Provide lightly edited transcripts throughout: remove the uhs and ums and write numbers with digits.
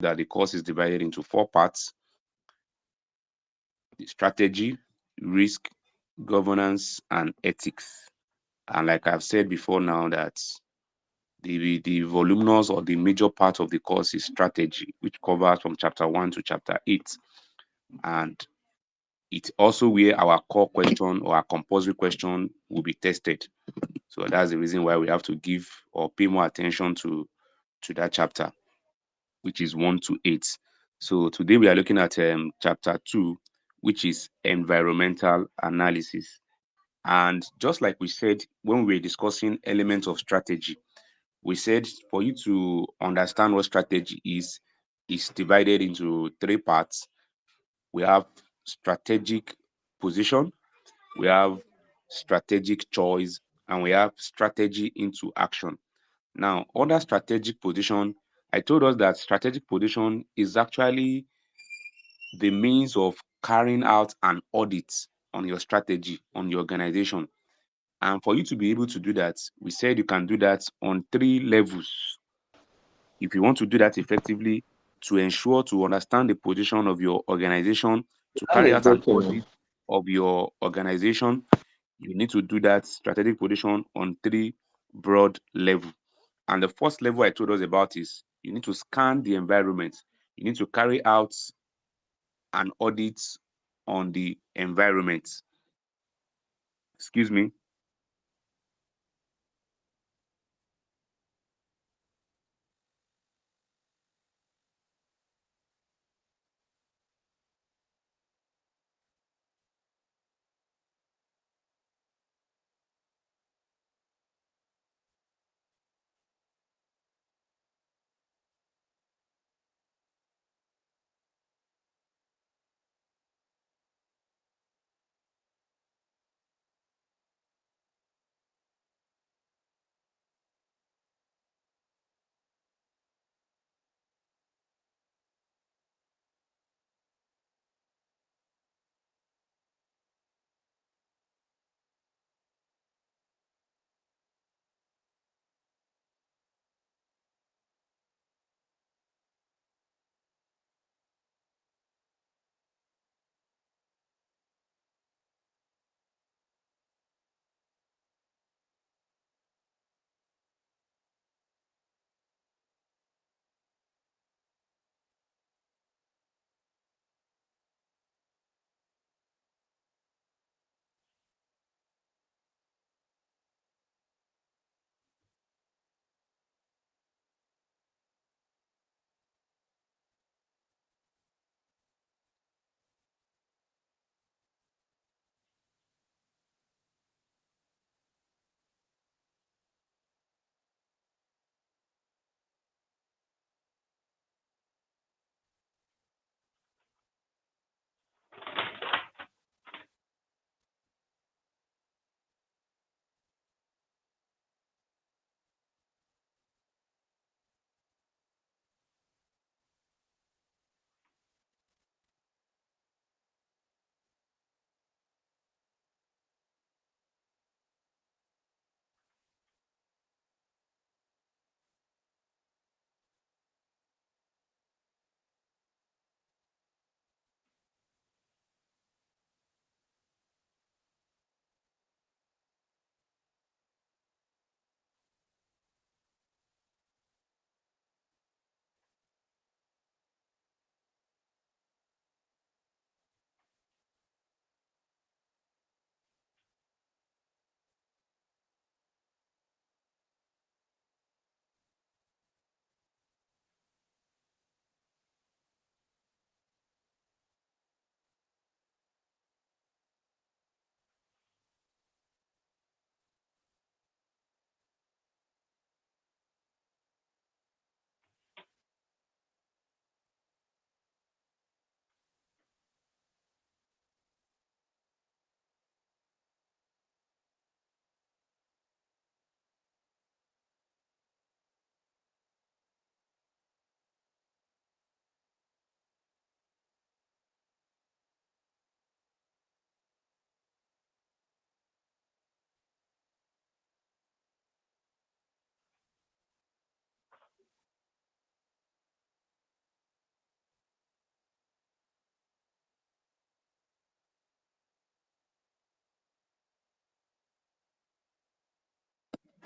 that the course is divided into four parts: the strategy, risk, governance, and ethics. And like I've said before now, that the voluminous or the major part of the course is strategy, which covers from chapter 1 to chapter 8. And it's also where our core question or our compulsory question will be tested. So that's the reason why we have to give or pay more attention to that chapter, which is 1 to 8. So today we are looking at chapter 2, which is environmental analysis. And just like we said when we were discussing elements of strategy, we said for you to understand what strategy is divided into three parts. We have strategic position, we have strategic choice, and we have strategy into action. Now, under strategic position, I told us that strategic position is actually the means of carrying out an audit on your strategy, on your organization. And for you to be able to do that, we said you can do that on three levels. If you want to do that effectively, to ensure to understand the position of your organization, to I'm carry out an getting. audit of your organization, you need to do that strategic position on three broad levels. And the first level I told us about is you need to scan the environment. You need to carry out an audit on the environment. Excuse me.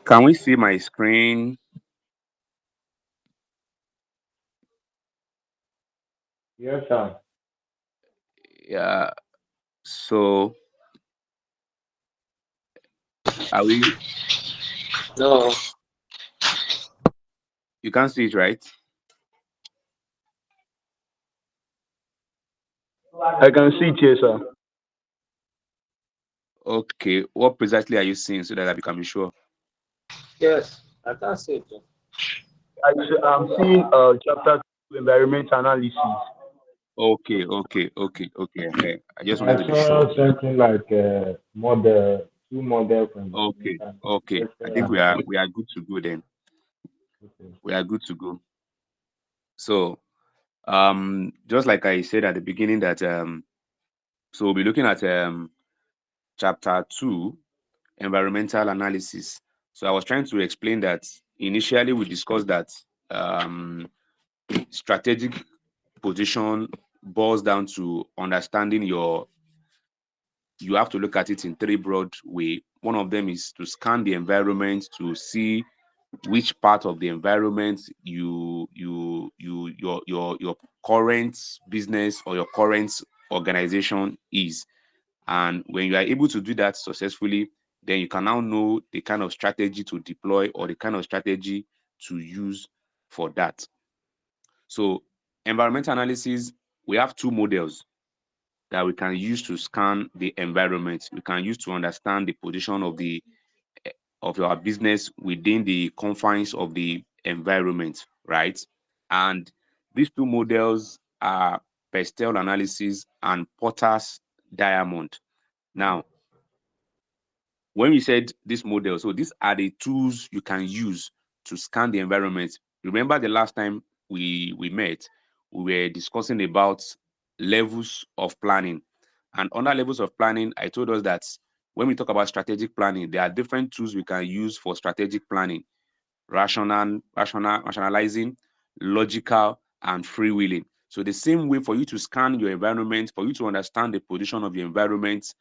Can we see my screen? Yes, sir. Yeah. So are we? No, You can't see it, right? I can see it here, sir. Okay. What precisely are you seeing so that I can be sure? yes, I can see it. I'm seeing chapter 2, environment analysis. Okay. Okay. Okay. Okay. Okay. I just wanted I to be sure. saw something like model, two model for Okay. environmental Okay. I social think and we are good to go then. okay. We are good to go. So just like I said at the beginning that so we'll be looking at chapter 2, environmental analysis. So I was trying to explain that initially we discussed that um strategic position boils down to understanding your, you have to look at it in three broad way. One of them is to scan the environment to see which part of the environment your current business or your current organization is. And when you are able to do that successfully, then you can now know the kind of strategy to deploy or the kind of strategy to use for that. So environmental analysis, we have two models that we can use to scan the environment. We can use to understand the position of our business within the confines of the environment, right? And these two models are Pestel analysis and Potter's diamond. Now, when we said this model, so these are the tools you can use to scan the environment. Remember the last time we met, we were discussing about levels of planning. And under levels of planning, I told us that when we talk about strategic planning, there are different tools we can use for strategic planning: rationalizing, logical, and freewheeling. So the same way for you to scan your environment, for you to understand the position of your environment,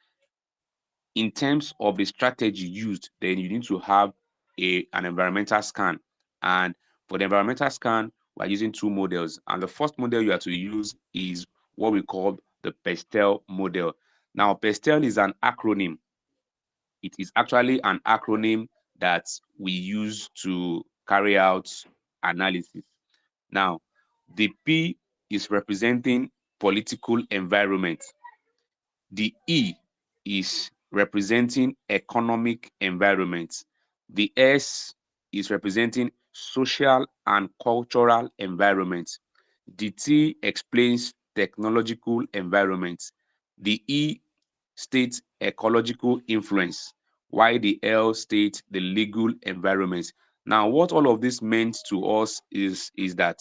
in terms of the strategy used, then you need to have an environmental scan. And for the environmental scan, we're using two models. And the first model you have to use is what we call the Pestel model. Now, Pestel is an acronym. It is actually an acronym that we use to carry out analysis. Now, the P is representing political environment. The E is representing economic environment. The S is representing social and cultural environment. The T explains technological environment. The E states ecological influence, while the L states the legal environment. Now, what all of this meant to us is that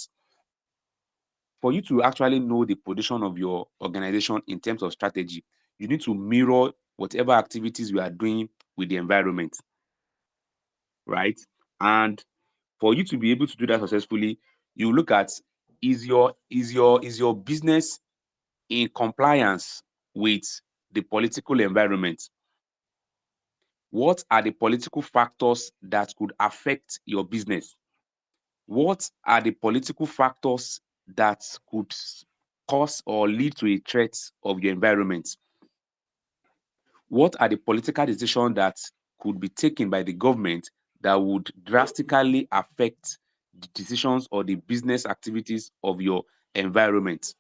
for you to actually know the position of your organization in terms of strategy, you need to mirror whatever activities you are doing with the environment, right? And for you to be able to do that successfully, you look at, is your business in compliance with the political environment? What are the political factors that could affect your business? What are the political factors that could cause or lead to a threat of your environment? What are the political decisions that could be taken by the government that would drastically affect the decisions or the business activities of your environment?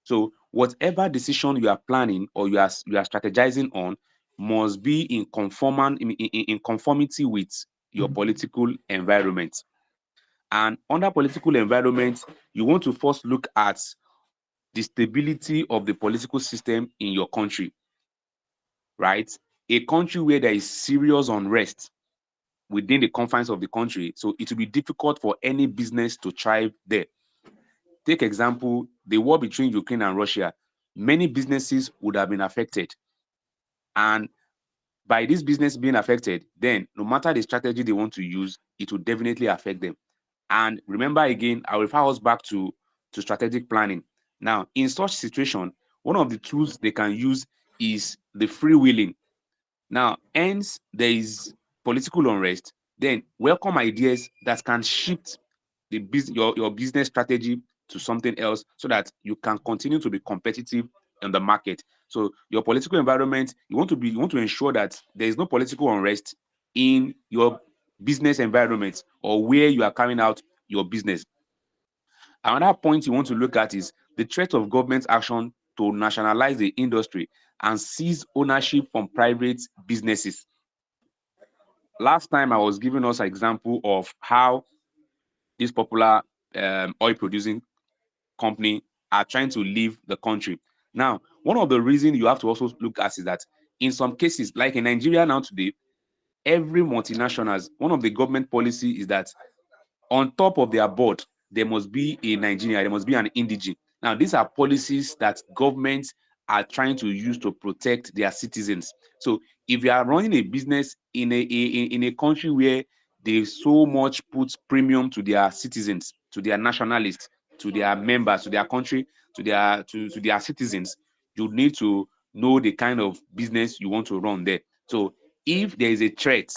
So whatever decision you are planning or you are strategizing on must be in conformity with your political environment. And under political environment, you want to first look at the stability of the political system in your country, right? A country where there is serious unrest within the confines of the country, so it will be difficult for any business to thrive there. Take example, the war between Ukraine and Russia. Many businesses would have been affected. And by this business being affected, then no matter the strategy they want to use, it will definitely affect them. And remember again, I'll refer us back to strategic planning. Now, in such situation, one of the tools they can use is the freewheeling. Now, hence, there is political unrest, then welcome ideas that can shift your business strategy to something else so that you can continue to be competitive in the market. So your political environment, you want to ensure that there is no political unrest in your business environment or where you are carrying out your business. Another point you want to look at is the threat of government action to nationalize the industry and seize ownership from private businesses. Last time I was giving us an example of how this popular oil producing company are trying to leave the country. Now, one of the reasons you have to also look at is that in some cases, like in Nigeria now today, every multinationals, one of the government policy is that on top of their board, there must be a Nigerian, there must be an indigene. Now, these are policies that governments are trying to use to protect their citizens. So if you are running a business in a country where they so much put premium to their citizens, to their nationalists, to their members, to their country, to their citizens, you need to know the kind of business you want to run there. So if there is a threat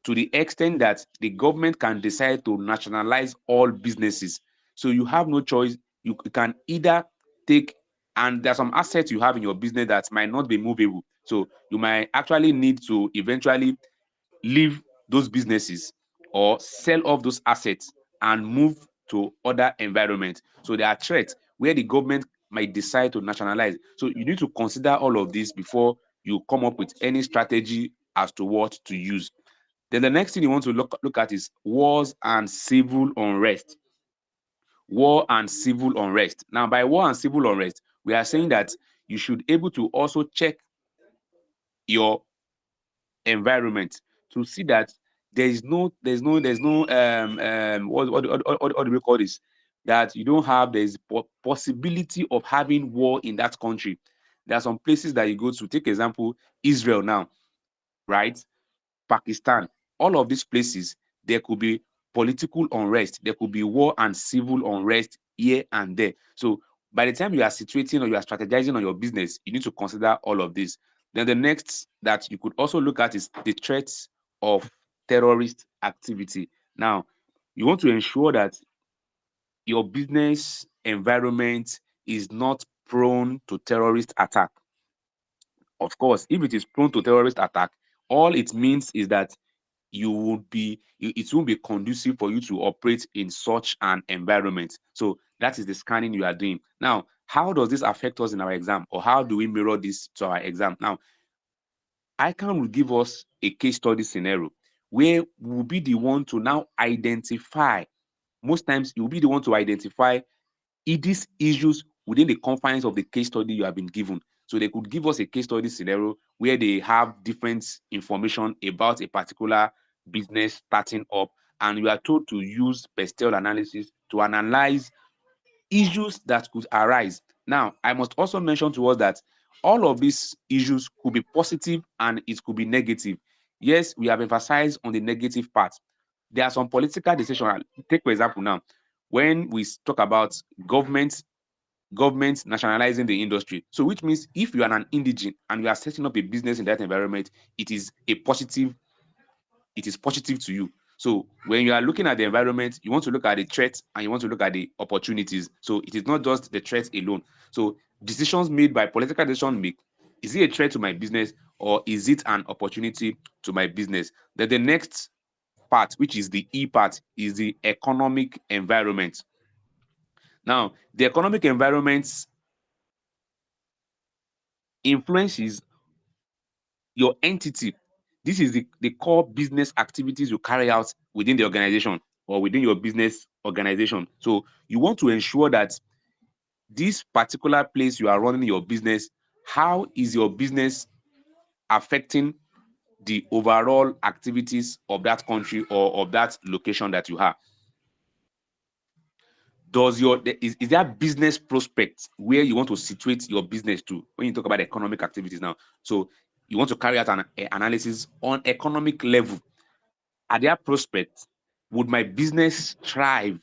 to the extent that the government can decide to nationalize all businesses, so you have no choice. You can either take, and there's some assets you have in your business that might not be movable, so you might actually need to eventually leave those businesses or sell off those assets and move to other environments. So there are threats where the government might decide to nationalize. So you need to consider all of this before you come up with any strategy as to what to use. Then the next thing you want to look at is wars and civil unrest. War and civil unrest. Now, by war and civil unrest, we are saying that you should able to also check your environment to see that there's no what do we call this? That you don't have there's possibility of having war in that country. There are some places that you go to. Take example, Israel now, right? Pakistan, all of these places, there could be political unrest, there could be war and civil unrest here and there. So by the time you are situating or you are strategizing on your business, you need to consider all of this. Then the next that you could also look at is the threats of terrorist activity. Now, you want to ensure that your business environment is not prone to terrorist attack. Of course, if it is prone to terrorist attack, all it means is that it won't be conducive for you to operate in such an environment. So that is the scanning you are doing. Now, how does this affect us in our exam, or how do we mirror this to our exam? Now, ICAN will give us a case study scenario where we'll be the one to now identify. Most times, you'll be the one to identify these issues within the confines of the case study you have been given. So they could give us a case study scenario where they have different information about a particular business starting up, and we are told to use pestel analysis to analyze issues that could arise. Now, I must also mention to us that all of these issues could be positive and it could be negative. Yes, we have emphasized on the negative part. There are some political decisions. Take for example now, when we talk about government nationalizing the industry. So which means if you are an indigene and you are setting up a business in that environment, it is positive to you. So when you are looking at the environment, you want to look at the threats and you want to look at the opportunities. So it is not just the threats alone. So decisions made by political decision make, is it a threat to my business or is it an opportunity to my business? Then the next part, which is the E part, is the economic environment. Now, the economic environment influences your entity. This is the core business activities you carry out within the organization or within your business organization. So you want to ensure that this particular place you are running your business, how is your business affecting the overall activities of that country or of that location that you have? Is there business prospects where you want to situate your business to when you talk about economic activities now? So you want to carry out an analysis on economic level. Are there prospects? Would my business thrive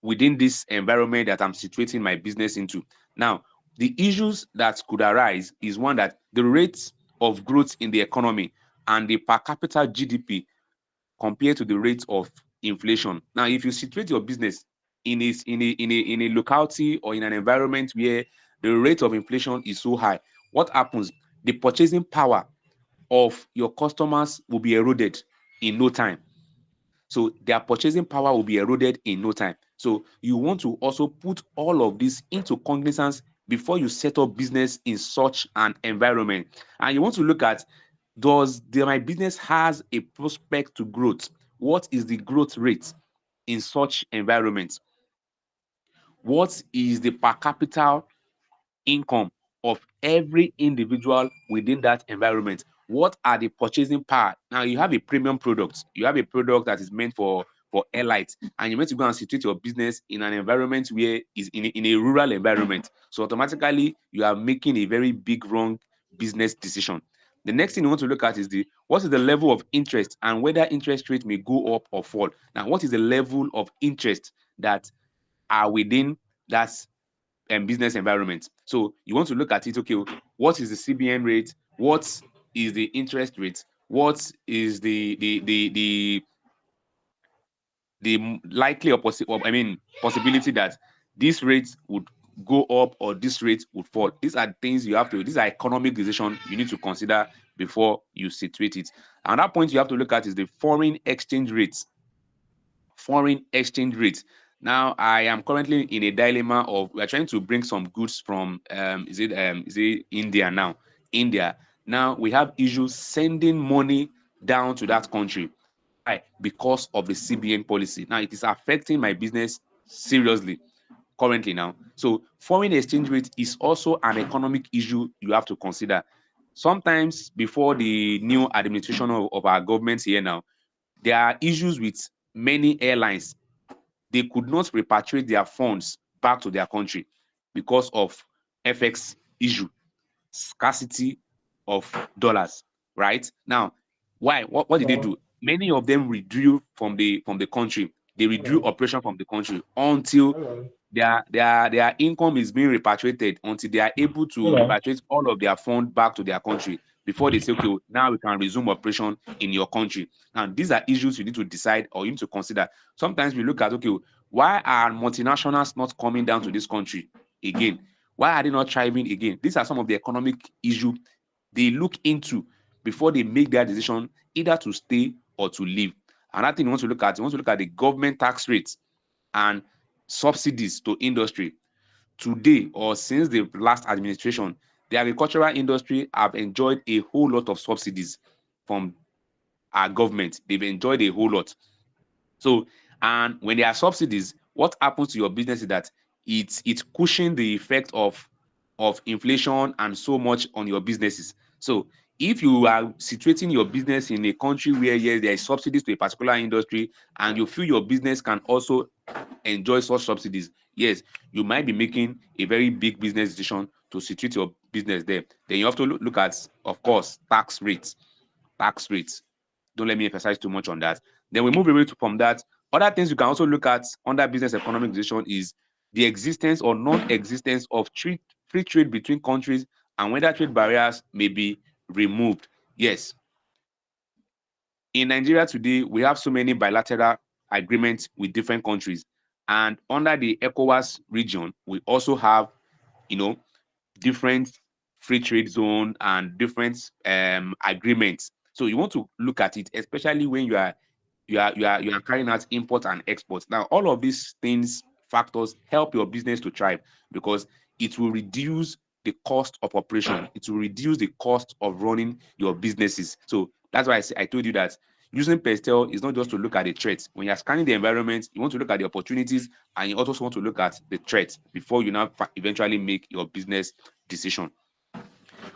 within this environment that I'm situating my business into? Now, the issues that could arise is one, that the rate of growth in the economy and the per capita GDP compared to the rate of inflation. Now, if you situate your business in a locality or in an environment where the rate of inflation is so high, what happens? The purchasing power of your customers will be eroded in no time. So their purchasing power will be eroded in no time. So you want to also put all of this into cognizance before you set up business in such an environment. And you want to look at, my business has a prospect to growth? What is the growth rate in such environment? What is the per capita income of every individual within that environment? What are the purchasing power? Now you have a premium product, you have a product that is meant for airlights, and you meant to go and situate your business in an environment where is in a rural environment. So automatically you are making a very big wrong business decision. The next thing you want to look at is what is the level of interest and whether interest rate may go up or fall. Now, what is the level of interest that are within that business environment? So you want to look at it. Okay, what is the CBN rate? What is the interest rate? What is the likely possibility that this rate would go up or this rate would fall? These are things you have to. These are economic decisions you need to consider before you situate it. Another point you have to look at is the foreign exchange rates. Foreign exchange rates. Now, I am currently in a dilemma of, we are trying to bring some goods from is it India now? India. Now we have issues sending money down to that country. Why? Because of the CBN policy. Now it is affecting my business seriously currently now. So foreign exchange rate is also an economic issue you have to consider. Sometimes before the new administration of our government here now, there are issues with many airlines. They could not repatriate their funds back to their country because of FX issue, scarcity of dollars. Right now, why? What did they do? Many of them withdrew from the country. They withdrew operation from the country until their income is being repatriated, until they are able to repatriate all of their funds back to their country before they say, okay, now we can resume operation in your country. Now, these are issues you need to decide or you need to consider. Sometimes we look at, okay, why are multinationals not coming down to this country again? Why are they not thriving again? These are some of the economic issues they look into before they make their decision either to stay or to leave. Another thing you want to look at the government tax rates and subsidies to industry. Today, or since the last administration, the agricultural industry have enjoyed a whole lot of subsidies from our government. They've enjoyed a whole lot. So, and when there are subsidies, what happens to your business is that it's cushioning the effect of inflation and so much on your businesses. So if you are situating your business in a country where, yes, there is subsidies to a particular industry and you feel your business can also enjoy such subsidies, yes, you might be making a very big business decision to situate your business there. Then you have to look at, of course, tax rates. Tax rates. Don't let me emphasize too much on that. Then we move away from that. Other things you can also look at under business economic decision is the existence or non-existence of free trade between countries and whether trade barriers may be removed. Yes. In Nigeria today, we have so many bilateral agreements with different countries. And under the ECOWAS region, we also have, different free trade zone and different agreements. So you want to look at it, especially when you are carrying out import and export. Now, all of these things, factors help your business to thrive because it will reduce the cost of operation. It will reduce the cost of running your businesses. So that's why I told you that using Pestel is not just to look at the threats. When you're scanning the environment, you want to look at the opportunities and you also want to look at the threats before you now eventually make your business decision.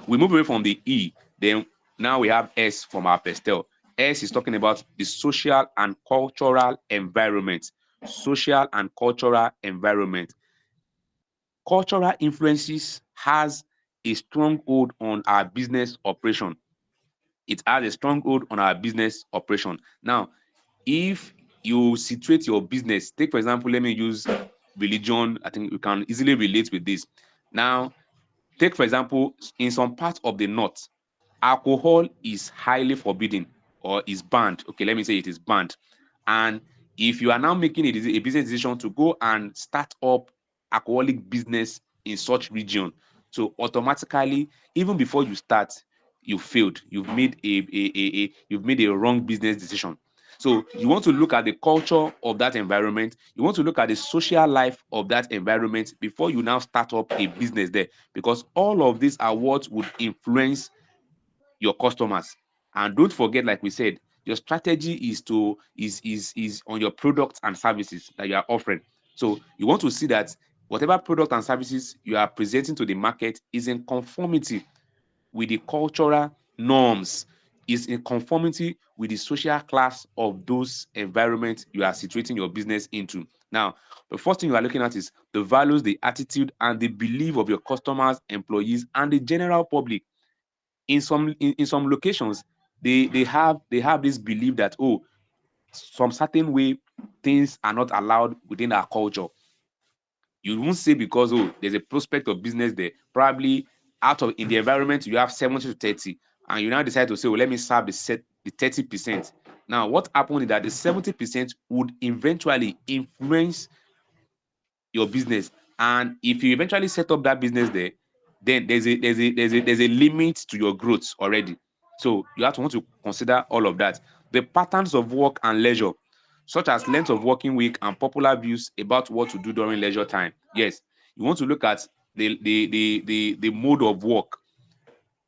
We move away from the E, then now we have S from our Pestel. S is talking about the social and cultural environment. Social and cultural environment. Cultural influences has a strong hold on our business operation. It has a strong hold on our business operation. Now, if you situate your business, take for example, let me use religion. I think you can easily relate with this. Now, take for example, in some parts of the north, alcohol is highly forbidden or is banned. Okay, let me say it is banned. And if you are now making a business decision to go and start up alcoholic business in such region, so automatically, even before you start, you failed. You've made you've made a wrong business decision. So you want to look at the culture of that environment. You want to look at the social life of that environment before you now start up a business there, because all of these are what would influence your customers. And don't forget, like we said, your strategy is to is on your products and services that you are offering. So you want to see that whatever product and services you are presenting to the market is in conformity with the cultural norms, is in conformity with the social class of those environments you are situating your business into. Now, the first thing you are looking at is the values, the attitude, and the belief of your customers, employees, and the general public. In some locations, they have this belief that, oh, some certain way things are not allowed within our culture. You won't say because, oh, there's a prospect of business there. Probably out of in the environment you have 70 to 30, and you now decide to say, well, let me serve the 30%. Now, what happened is that the 70% would eventually influence your business. And if you eventually set up that business there, then there's a limit to your growth already. So you have to want to consider all of that. The patterns of work and leisure, such as length of working week and popular views about what to do during leisure time. Yes, you want to look at the mode of work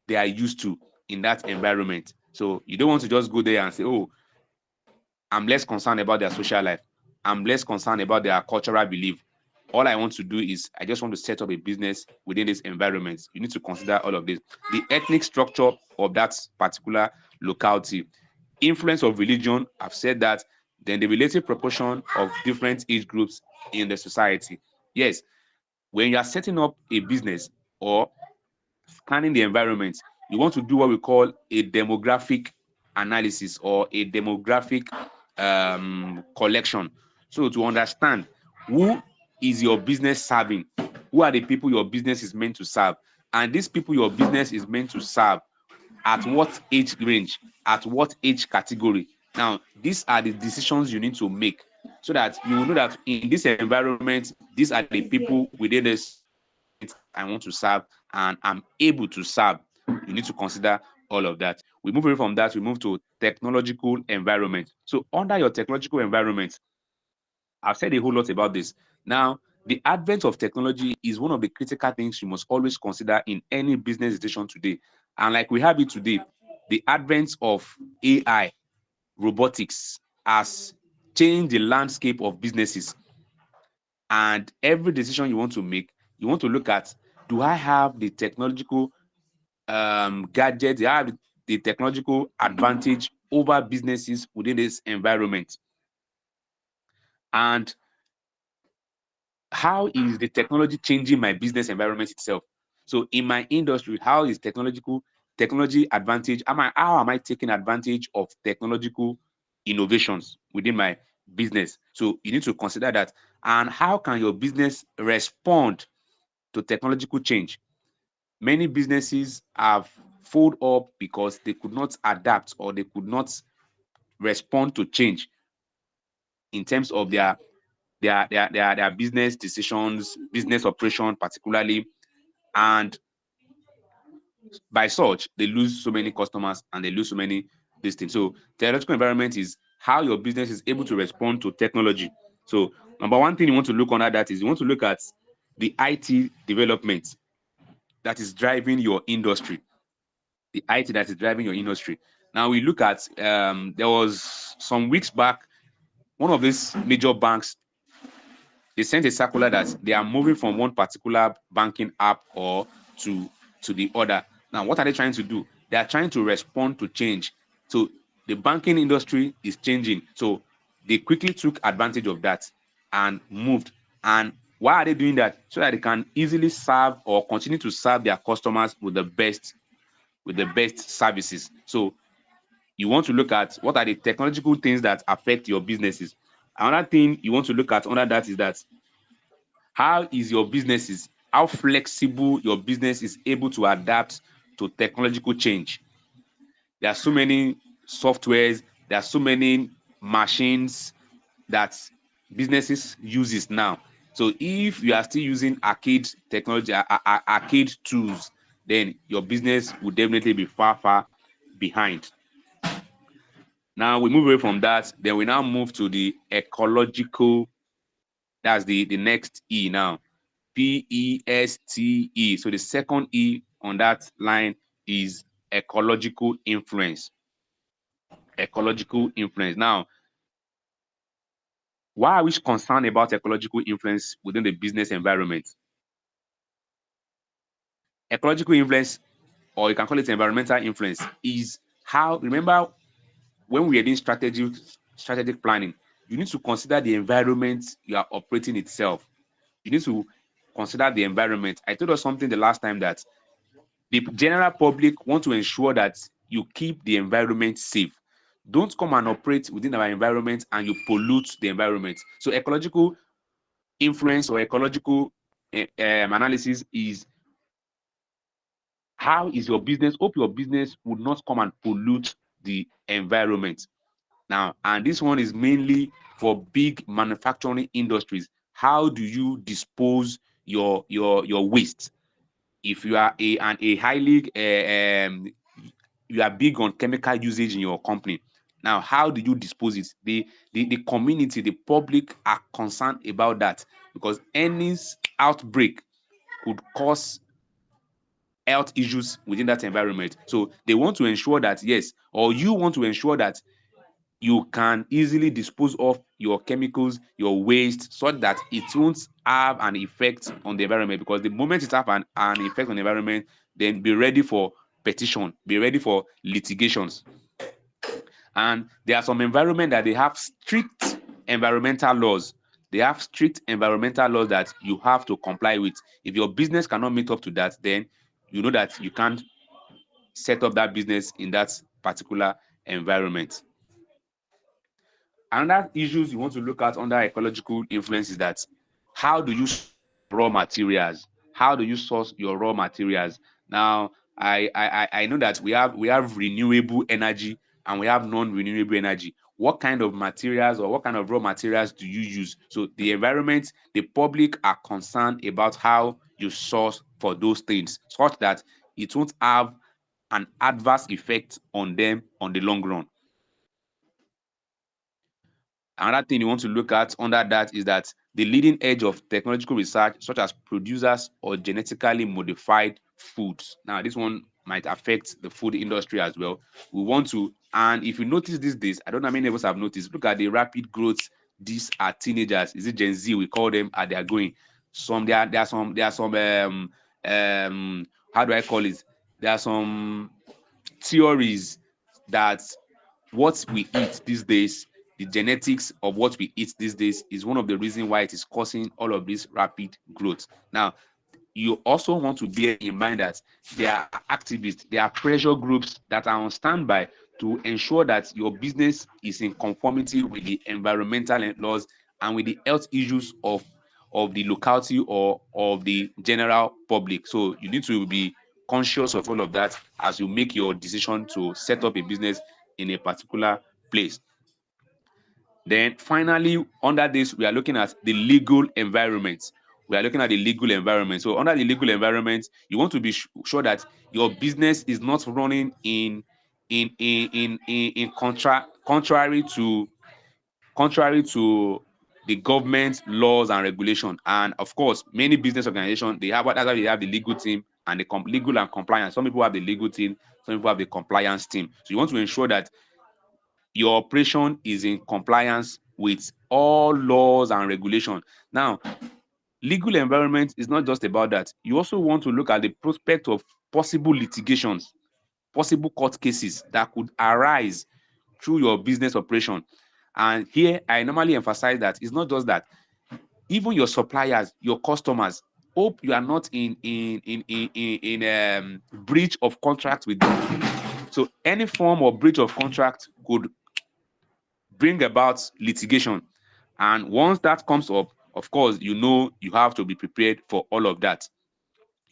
they are used to in that environment. So you don't want to just go there and say, oh, I'm less concerned about their social life. I'm less concerned about their cultural belief. All I want to do is I just want to set up a business within this environment. You need to consider all of this. The ethnic structure of that particular locality, influence of religion, I've said that, then the relative proportion of different age groups in the society. Yes, when you are setting up a business or scanning the environment, you want to do what we call a demographic analysis or a demographic collection. So to understand who is your business serving, who are the people your business is meant to serve, and these people your business is meant to serve at what age range, at what age category. Now, these are the decisions you need to make so that you will know that in this environment, these are the people within this environment I want to serve and I'm able to serve. You need to consider all of that. We move away from that, we move to technological environment. So under your technological environment, I've said a whole lot about this. Now, the advent of technology is one of the critical things you must always consider in any business decision today. And like we have it today, the advent of AI, robotics, has changed the landscape of businesses. And every decision you want to make, you want to look at, do I have the technological gadgets, do I have the technological advantage over businesses within this environment? And how is the technology changing my business environment itself? So in my industry, how is technology advantage? How am I taking advantage of technological innovations within my business? So you need to consider that. And how can your business respond to technological change? Many businesses have folded up because they could not adapt or they could not respond to change in terms of their business decisions, business operation particularly, and by such they lose so many customers and they lose so many these things. So technological environment is how your business is able to respond to technology. So number one thing you want to look under that is you want to look at the IT development that is driving your industry. The IT that is driving your industry. Now we look at there was some weeks back, one of these major banks, they sent a circular that they are moving from one particular banking app or to the other. Now, what are they trying to do? They are trying to respond to change. So the banking industry is changing. So they quickly took advantage of that and moved. And why are they doing that? So that they can easily serve or continue to serve their customers with the best services. So you want to look at what are the technological things that affect your businesses. Another thing you want to look at under that is that how flexible your business is able to adapt to technological change. There are so many softwares, there are so many machines that businesses uses now. So if you are still using arcade technology, arcade tools, then your business will definitely be far behind. Now we move away from that, then we now move to the ecological. That's the next E now. PESTE. So the second E on that line is ecological influence. Ecological influence. Now, why are we concerned about ecological influence within the business environment? Ecological influence, or you can call it environmental influence, is how, remember, when we are doing strategic planning, you need to consider the environment you are operating itself. You need to consider the environment. I told us something the last time that the general public want to ensure that you keep the environment safe. Don't come and operate within our environment and you pollute the environment. So ecological influence or ecological analysis is how is your business, hope your business would not come and pollute the environment. Now, and this one is mainly for big manufacturing industries. How do you dispose your waste? If you are a highly you are big on chemical usage in your company, now how do you dispose it? The community, the public are concerned about that, because any outbreak could cause health issues within that environment. So they want to ensure that, yes, or you want to ensure that you can easily dispose of your chemicals, your waste, so that it won't have an effect on the environment. Because the moment it have an effect on the environment, then be ready for petition, be ready for litigations. And there are some environment that they have strict environmental laws. They have strict environmental laws that you have to comply with. If your business cannot meet up to that, then you know that you can't set up that business in that particular environment. Another issues you want to look at under ecological influence is that how do you source raw materials? How do you source your raw materials? Now, I know that we have renewable energy and we have non-renewable energy. What kind of materials or what kind of raw materials do you use? So the environment, the public are concerned about how you source for those things, such that it won't have an adverse effect on them on the long run. Another thing you want to look at under that is that the leading edge of technological research, such as producers or genetically modified foods. Now, this one might affect the food industry as well. We want to, and if you notice these days, I don't know how many of us have noticed, look at the rapid growth. These are teenagers. Is it Gen Z? We call them, and they are going. There are some how do I call it? There are some theories that what we eat these days, the genetics of what we eat these days, is one of the reasons why it is causing all of this rapid growth. Now, you also want to bear in mind that there are activists, there are pressure groups that are on standby to ensure that your business is in conformity with the environmental laws and with the health issues of the locality or of the general public. So you need to be conscious of all of that as you make your decision to set up a business in a particular place. Then finally, under this, we are looking at the legal environment. We are looking at the legal environment. So under the legal environment, you want to be sure that your business is not running contrary to the government laws and regulation. And of course, many business organizations, they have, that's why they have the legal team and the legal and compliance. Some people have the legal team, some people have the compliance team. So you want to ensure that your operation is in compliance with all laws and regulation. Now, legal environment is not just about that. You also want to look at the prospect of possible litigations, possible court cases that could arise through your business operation. And here, I normally emphasize that it's not just that. Even your suppliers, your customers, hope you are not in breach of contract with them. So any form of breach of contract could bring about litigation. And once that comes up, of course, you know you have to be prepared for all of that.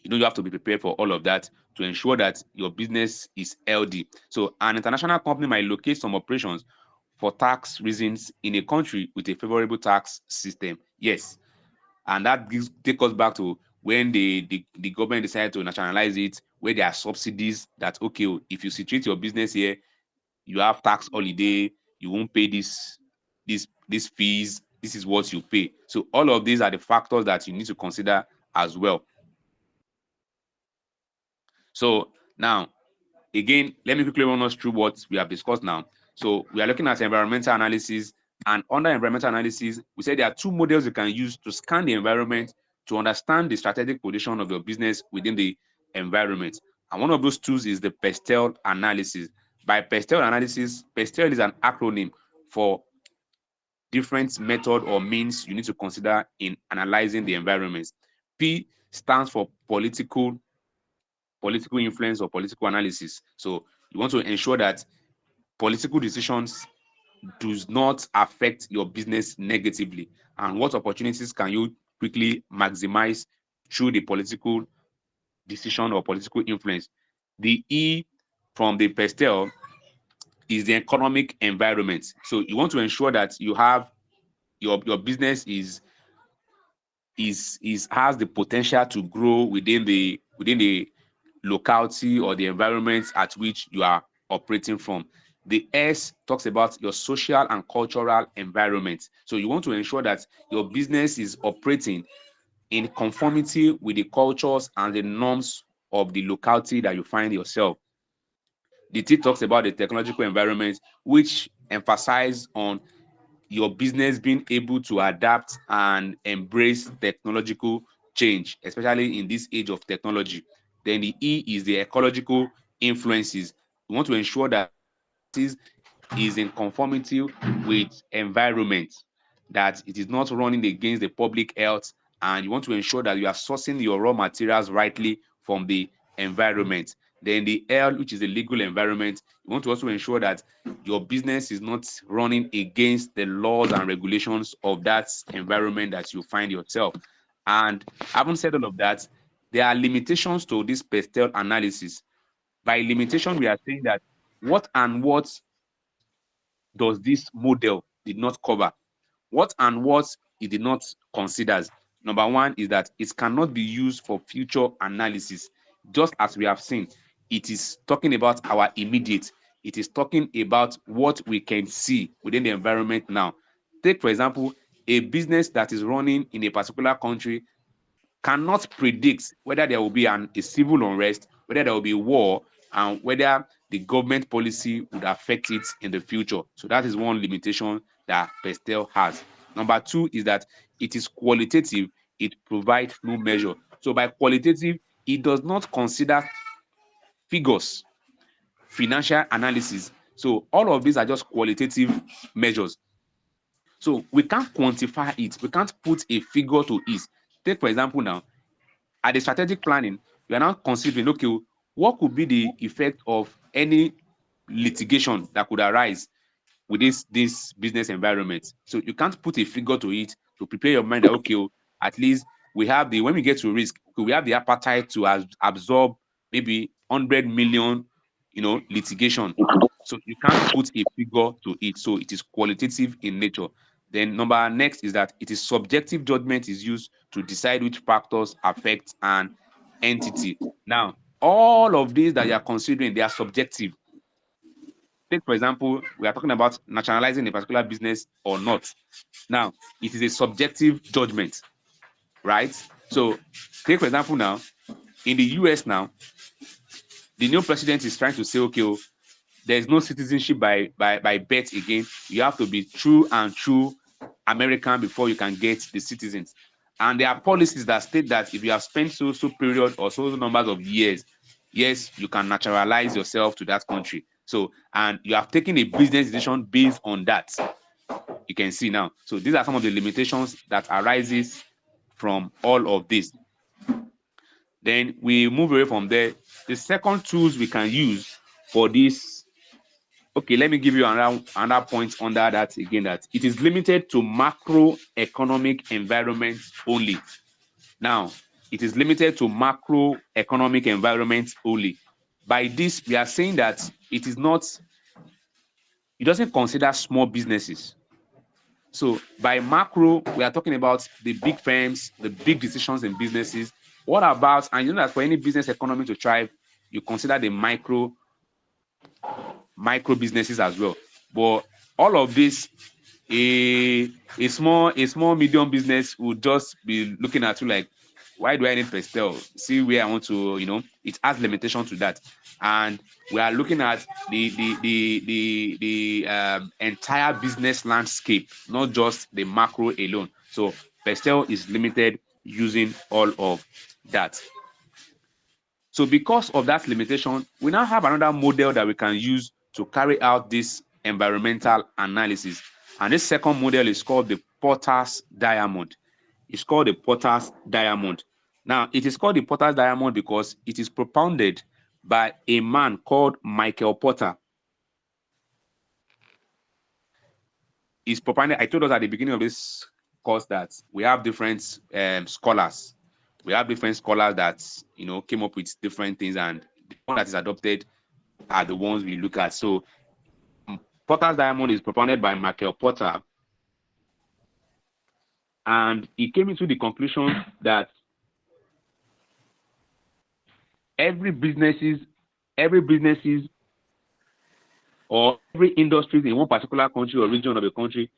You have to be prepared for all of that to ensure that your business is healthy. So an international company might locate some operations for tax reasons in a country with a favorable tax system. Yes. And that take us back to when the government decided to nationalize it, where there are subsidies that, okay, if you situate your business here, you have tax holiday, you won't pay this fees, this is what you pay. So all of these are the factors that you need to consider as well. So now, again, let me quickly run us through what we have discussed now. So we are looking at environmental analysis, and under environmental analysis, we said there are two models you can use to scan the environment to understand the strategic position of your business within the environment. And one of those tools is the PESTEL analysis. By PESTEL analysis, PESTEL is an acronym for different method or means you need to consider in analyzing the environment. P stands for political influence or political analysis. So you want to ensure that political decisions does not affect your business negatively, and what opportunities can you quickly maximize through the political decision or political influence. The E from the PESTEL is the economic environment. So you want to ensure that you have your business is has the potential to grow within the locality or the environment at which you are operating from. The S talks about your social and cultural environment. So you want to ensure that your business is operating in conformity with the cultures and the norms of the locality that you find yourself. The T talks about the technological environment, which emphasize on your business being able to adapt and embrace technological change, especially in this age of technology. Then the E is the ecological influences. We want to ensure that this is in conformity with environment, that it is not running against the public health, and you want to ensure that you are sourcing your raw materials rightly from the environment. Then the L, which is the legal environment, you want to also ensure that your business is not running against the laws and regulations of that environment that you find yourself. And having said all of that, there are limitations to this PESTEL analysis. By limitation, we are saying that what does this model did not cover? What it did not consider? Number one is that it cannot be used for future analysis. Just as we have seen, it is talking about our immediate. It is talking about what we can see within the environment now. Take, for example, a business that is running in a particular country cannot predict whether there will be a civil unrest, whether there will be war, and whether the government policy would affect it in the future. So that is one limitation that PESTEL has. Number two is that it is qualitative. It provides no measure. So by qualitative, it does not consider figures, financial analysis. So all of these are just qualitative measures. So we can't quantify it. We can't put a figure to it. Take, for example, now, at the strategic planning, we are now considering, okay, what could be the effect of any litigation that could arise with this business environment. So you can't put a figure to it to prepare your mind that, okay, at least we have when we get to risk, we have the appetite to absorb maybe 100 million, litigation. So you can't put a figure to it. So it is qualitative in nature. Then next is that it is subjective judgment is used to decide which factors affect an entity. Now, all of these that you are considering, they are subjective. Take, for example, we are talking about nationalizing a particular business or not. Now, it is a subjective judgment, right? So, take, for example, now, in the US now, the new president is trying to say, okay, there is no citizenship by birth again. You have to be true and true American before you can get the citizens. And there are policies that state that if you have spent so period or so numbers of years, yes, you can naturalize yourself to that country. So, and you have taken a business decision based on that. You can see now. So these are some of the limitations that arises from all of this. Then we move away from there. The second tools we can use for this. Okay, let me give you another point under that again, that it is limited to macroeconomic environment only. Now, it is limited to macroeconomic environments only. By this, we are saying that it doesn't consider small businesses. So by macro, we are talking about the big firms, the big decisions in businesses. What about, and you know that for any business economy to thrive, you consider the micro businesses as well. But all of this, a small medium business would just be looking at you like, why do I need Pastel? See where I want to, it has limitation to that. And we are looking at the entire business landscape, not just the macro alone. So Pastel is limited using all of that. So because of that limitation, we now have another model that we can use to carry out this environmental analysis. And this second model is called the Porter's diamond. It's called the Porter's diamond. Now, it is called the Porter's diamond because it is propounded by a man called Michael Porter. It's propounded, I told us at the beginning of this course that we have different scholars. We have different scholars that came up with different things, and the one that is adopted are the ones we look at. So Porter's diamond is propounded by Michael Porter, and he came into the conclusion that every businesses or every industry in one particular country or region of a country,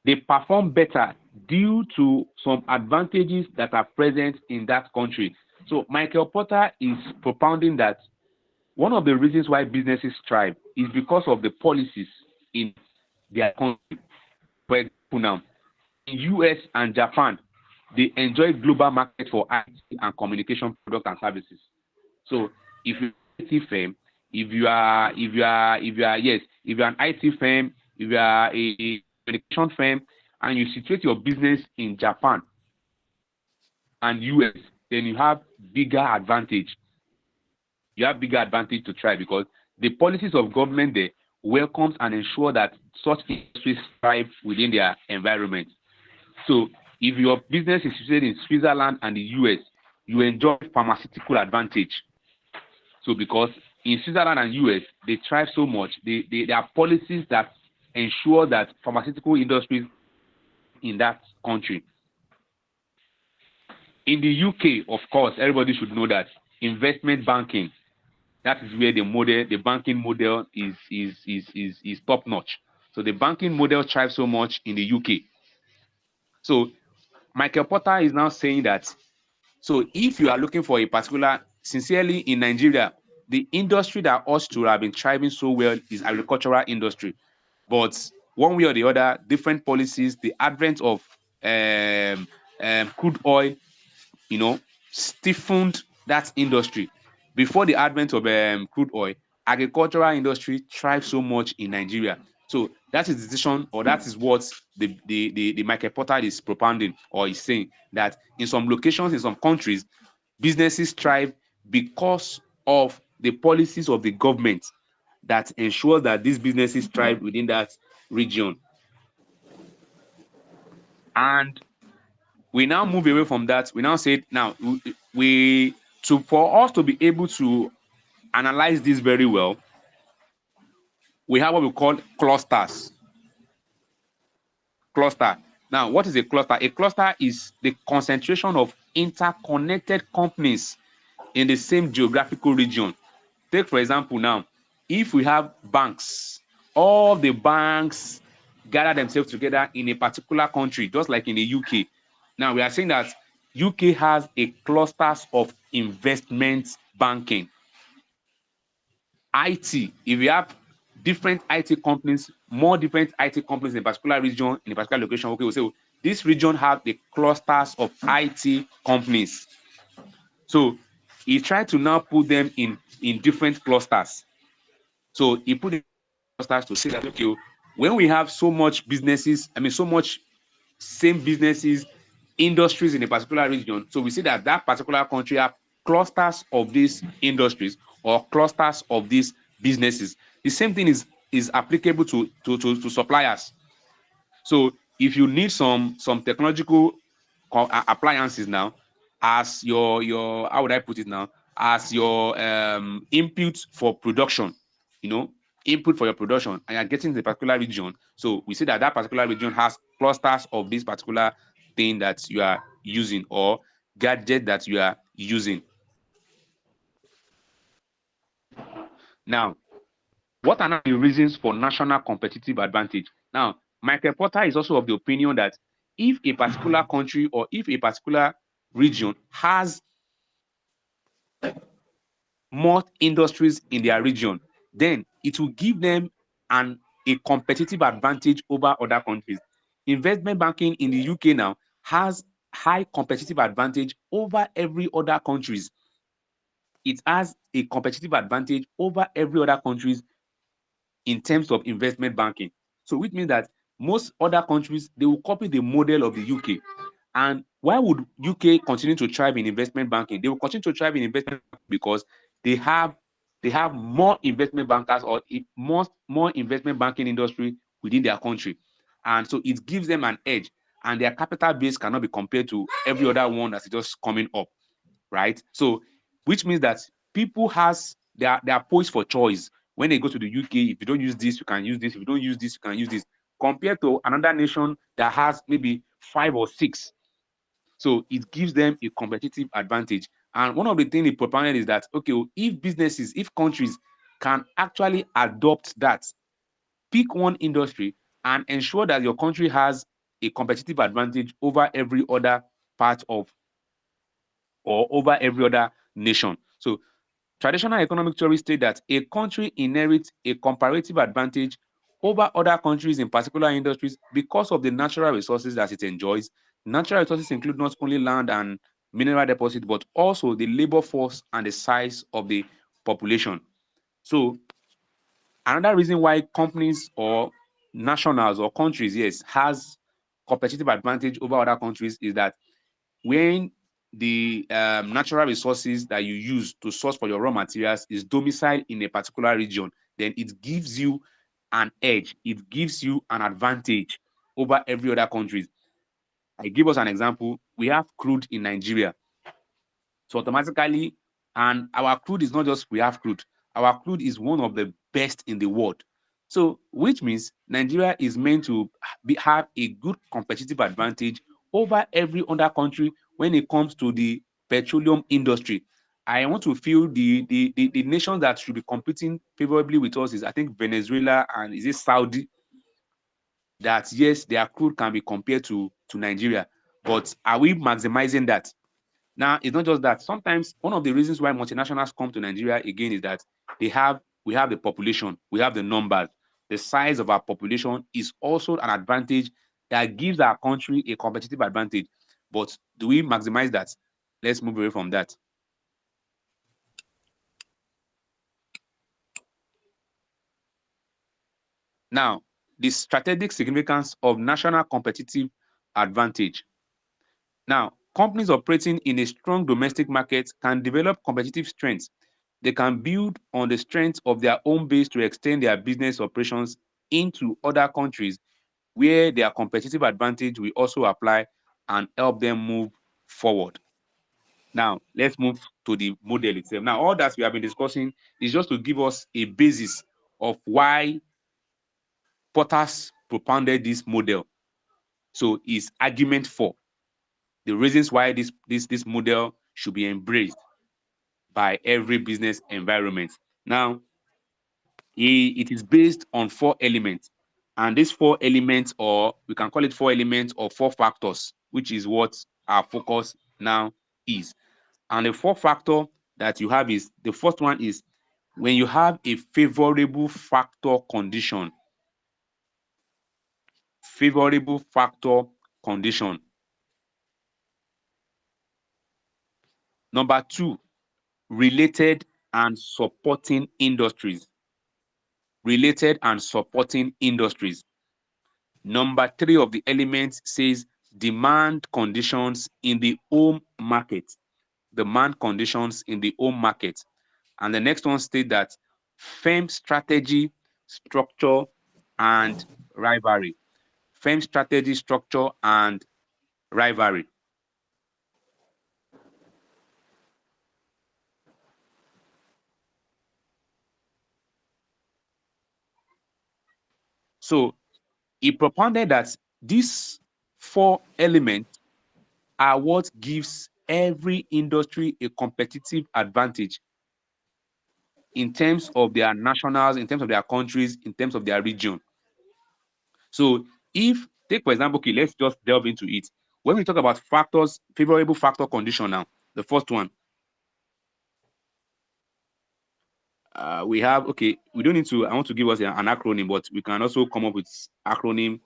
they perform better due to some advantages that are present in that country. So Michael Porter is propounding that one of the reasons why businesses thrive is because of the policies in their country. For example, now, in US and Japan, they enjoy global market for IT and communication products and services. So if you're an IT firm, if you are an IT firm, if you are a communication firm, and you situate your business in Japan and US, then you have bigger advantage. You have bigger advantage to try because the policies of government there welcomes and ensure that such industries thrive within their environment. So if your business is situated in Switzerland and the US, you enjoy pharmaceutical advantage. So because in Switzerland and US, they thrive so much, there are policies that ensure that pharmaceutical industries in that country. In the UK, of course, everybody should know that investment banking, that is where the banking model is top notch. So the banking model thrives so much in the UK. So Michael Porter is now saying that, so if you are looking for a particular, sincerely in Nigeria, the industry that ought to have been thriving so well is agricultural industry. But one way or the other, different policies, the advent of crude oil, stiffened that industry. Before the advent of crude oil, agricultural industry thrived so much in Nigeria. So that is the decision, or that is what the Michael Porter is propounding or is saying, that in some locations, in some countries, businesses thrive because of the policies of the government that ensure that these businesses thrive within that region. And we now move away from that. We now say, now for us to be able to analyze this very well, we have what we call clusters. Cluster. Now, what is a cluster? A cluster is the concentration of interconnected companies in the same geographical region. Take, for example, now, if we have banks, all the banks gather themselves together in a particular country, just like in the UK. Now, we are saying that UK has a clusters of investment banking. IT, if we have different IT companies, more different IT companies in a particular region, in a particular location, okay, we'll say this region have the clusters of IT companies. So he tried to now put them in different clusters. So he put in clusters to say that, okay, when we have so much businesses, so much same businesses, industries in a particular region, so we see that that particular country have clusters of these industries or clusters of these businesses. The same thing is applicable to suppliers. So if you need some technological appliances now, as your how would I put it now? As your input for production, input for your production, and you're getting the particular region. So we say that that particular region has clusters of this particular thing that you are using or gadget that you are using. Now, what are now the reasons for national competitive advantage? Now, Michael Porter is also of the opinion that if a particular country or if a particular region has more industries in their region, then it will give them a competitive advantage over other countries. Investment banking in the UK now has high competitive advantage over every other countries. It has a competitive advantage over every other countries in terms of investment banking. So which means that most other countries, they will copy the model of the UK. And why would UK continue to thrive in investment banking? They will continue to thrive in investment banking because they have more investment bankers or more investment banking industry within their country. And so it gives them an edge, and their capital base cannot be compared to every other one that's just coming up, right? So which means that people they are poised for choice. When they go to the UK, if you don't use this, you can use this. If you don't use this, you can use this. Compared to another nation that has maybe 5 or 6. So it gives them a competitive advantage. And one of the things they propounded is that, okay, if countries can actually adopt that, pick one industry and ensure that your country has a competitive advantage over every other part of or over every other nation. So traditional economic theory state that a country inherits a comparative advantage over other countries in particular industries because of the natural resources that it enjoys. Natural resources include not only land and mineral deposit, but also the labor force and the size of the population. So another reason why companies or nationals or countries, yes, has competitive advantage over other countries is that when the natural resources that you use to source for your raw materials is domiciled in a particular region, then it gives you an edge. It gives you an advantage over every other country. I give us an example. We have crude in Nigeria. So automatically, and our crude is not just we have crude. Our crude is one of the best in the world. So which means Nigeria is meant to have a good competitive advantage over every other country when it comes to the petroleum industry. I want to feel the nations that should be competing favorably with us is, I think, Venezuela and is it Saudi, that yes, their crude can be compared to Nigeria. But are we maximizing that? Now, it's not just that. Sometimes one of the reasons why multinationals come to Nigeria again is that we have the population, we have the numbers. The size of our population is also an advantage that gives our country a competitive advantage. But do we maximize that? Let's move away from that. Now, the strategic significance of national competitive advantage. Now, companies operating in a strong domestic market can develop competitive strengths. They can build on the strength of their own base to extend their business operations into other countries where their competitive advantage will also apply and help them move forward. Now, let's move to the model itself. Now, all that we have been discussing is just to give us a basis of why Porter's propounded this model. So, his argument for the reasons why this model should be embraced by every business environment. Now, it is based on 4 elements. And these 4 elements, or we can call it 4 elements or 4 factors, which is what our focus now is. And the 4 factor that you have is, the first one is when you have a favorable factor condition. Favorable factor condition. Number 2, related and supporting industries. Related and supporting industries. Number 3 of the elements says demand conditions in the home market. Demand conditions in the home market. And the next one states that firm strategy, structure, and rivalry. Firm strategy, structure, and rivalry. So he propounded that these 4 elements are what gives every industry a competitive advantage in terms of their nationals, in terms of their countries, in terms of their region. So if, take for example, okay, let's just delve into it. When we talk about factors, favorable factor condition now, the first one, we have, okay, we don't need to, I want to give us an acronym, but we can also come up with acronym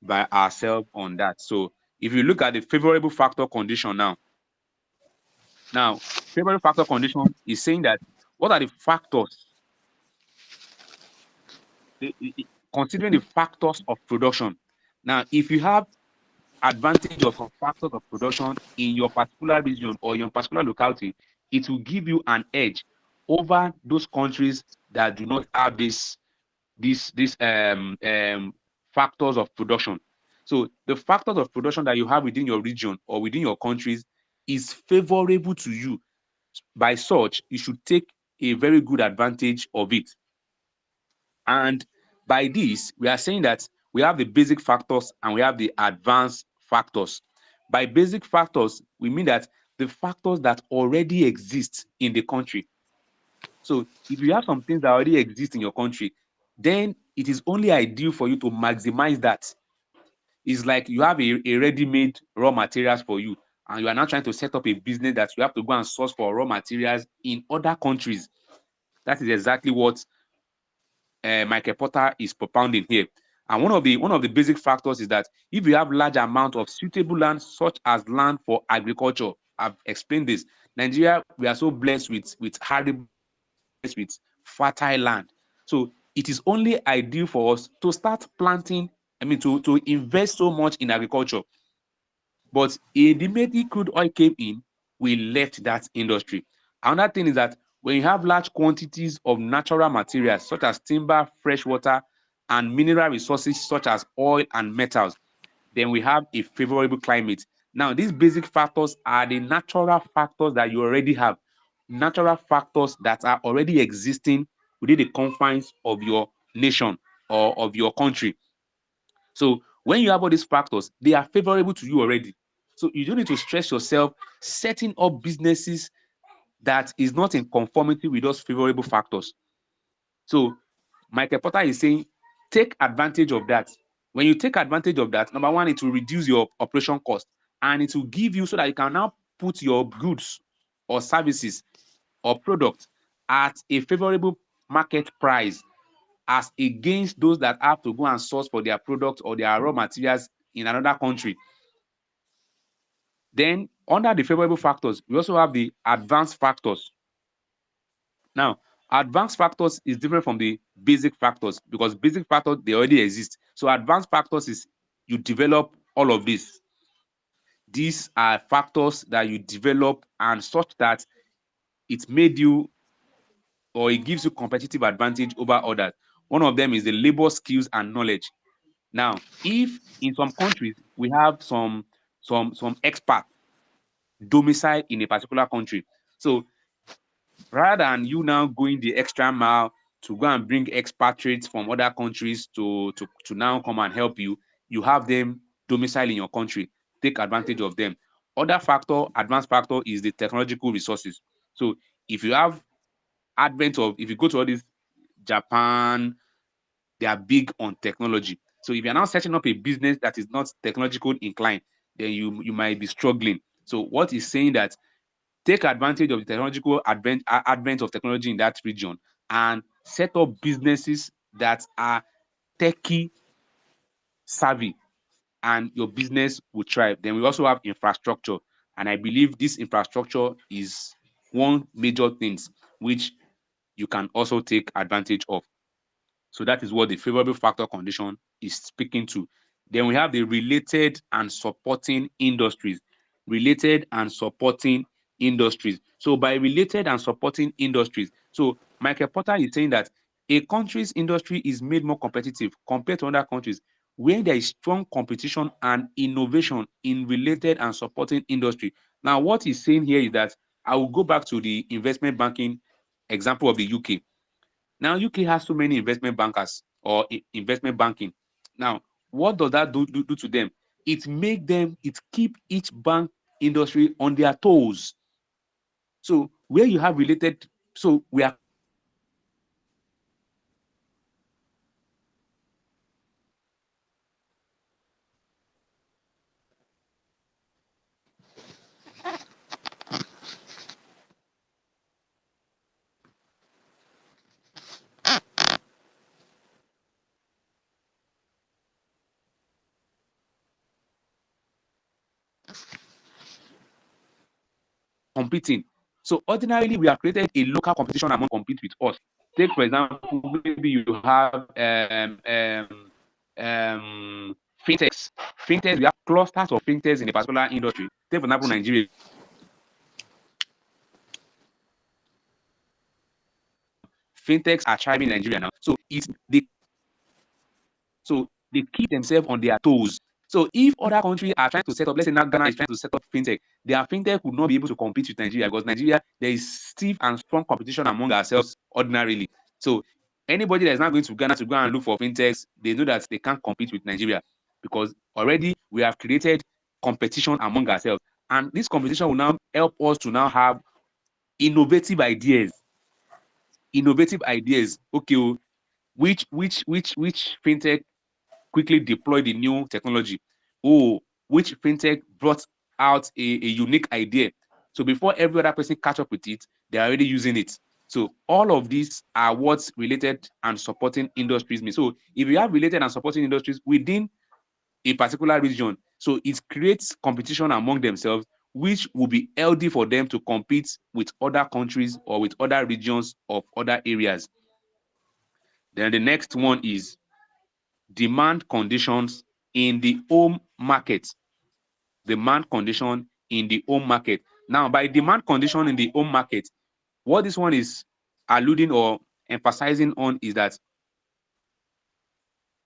by ourselves on that. So if you look at the favorable factor condition now, favorable factor condition is saying that what are the factors, considering the factors of production. Now, if you have advantage of some factors of production in your particular region or your particular locality, it will give you an edge over those countries that do not have these factors of production. So the factors of production that you have within your region or within your countries is favorable to you. By such, you should take a very good advantage of it. And by this, we are saying that we have the basic factors and we have the advanced factors. By basic factors, we mean that the factors that already exist in the country. So if you have some things that already exist in your country, then it is only ideal for you to maximize that. It's like you have a ready-made raw materials for you, and you are now trying to set up a business that you have to go and source for raw materials in other countries. That is exactly what Michael Porter is propounding here. And one of the basic factors is that if you have large amount of suitable land, such as land for agriculture, I've explained this. Nigeria, we are so blessed with hardy, with fertile land. So it is only ideal for us to start planting, to invest so much in agriculture. But immediately crude oil came in, we left that industry. Another thing is that when you have large quantities of natural materials such as timber, fresh water, and mineral resources such as oil and metals, then we have a favorable climate. Now, these basic factors are the natural factors that you already have, natural factors that are already existing within the confines of your nation or of your country. So when you have all these factors, they are favorable to you already. So you don't need to stress yourself setting up businesses that is not in conformity with those favorable factors. So Michael Porter is saying, take advantage of that. When you take advantage of that, number one, it will reduce your operation cost, and it will give you so that you can now put your goods or services or products at a favorable market price as against those that have to go and source for their products or their raw materials in another country. Then under the favorable factors, we also have the advanced factors. Now, advanced factors is different from the basic factors because basic factors, they already exist. So advanced factors is you develop all of this. These are factors that you develop and such that it made you, or it gives you competitive advantage over others. One of them is the labor skills and knowledge. Now, if in some countries we have some experts domicile in a particular country, so rather than you now going the extra mile to go and bring expatriates from other countries to now come and help you, you have them domicile in your country. Take advantage of them. Other factor, advanced factor, is the technological resources. So if you have if you go to all these Japan, they are big on technology. So if you're now setting up a business that is not technological inclined, then you might be struggling. So what is saying that take advantage of the technological advent of technology in that region and set up businesses that are techie savvy, and your business will thrive. Then we also have infrastructure, and I believe this infrastructure is one major things which you can also take advantage of. So that is what the favorable factor condition is speaking to. Then we have the related and supporting industries. Related and supporting industries. So by related and supporting industries, so Michael Porter is saying that a country's industry is made more competitive compared to other countries where there is strong competition and innovation in related and supporting industry. Now, what he's saying here is that I will go back to the investment banking example of the UK. Now, UK has so many investment bankers or investment banking. Now, what does that do to them? It keep each bank industry on their toes. So where you have related, so we are competing. So ordinarily, we have created a local competition among compete with us. Take for example, maybe you have fintechs. Fintechs, we have clusters of fintechs in a particular industry. Take for example, Nigeria. Fintechs are thriving in Nigeria now. So they keep themselves on their toes. So if other countries are trying to set up, let's say now Ghana is trying to set up fintech, their fintech would not be able to compete with Nigeria because Nigeria, there is stiff and strong competition among ourselves ordinarily. So anybody that is not going to Ghana to go and look for fintechs, they know that they can't compete with Nigeria because already we have created competition among ourselves. And this competition will now help us to now have innovative ideas. Innovative ideas. Okay, which fintech quickly deploy the new technology? Oh, which fintech brought out a unique idea? So before every other person catch up with it, they're already using it. So all of these are what's related and supporting industries mean. So if you have related and supporting industries within a particular region, so it creates competition among themselves, which will be healthy for them to compete with other countries or with other regions of other areas. Then the next one is demand conditions in the home market. Demand condition in the home market. Now, by demand condition in the home market, what this one is alluding or emphasizing on is that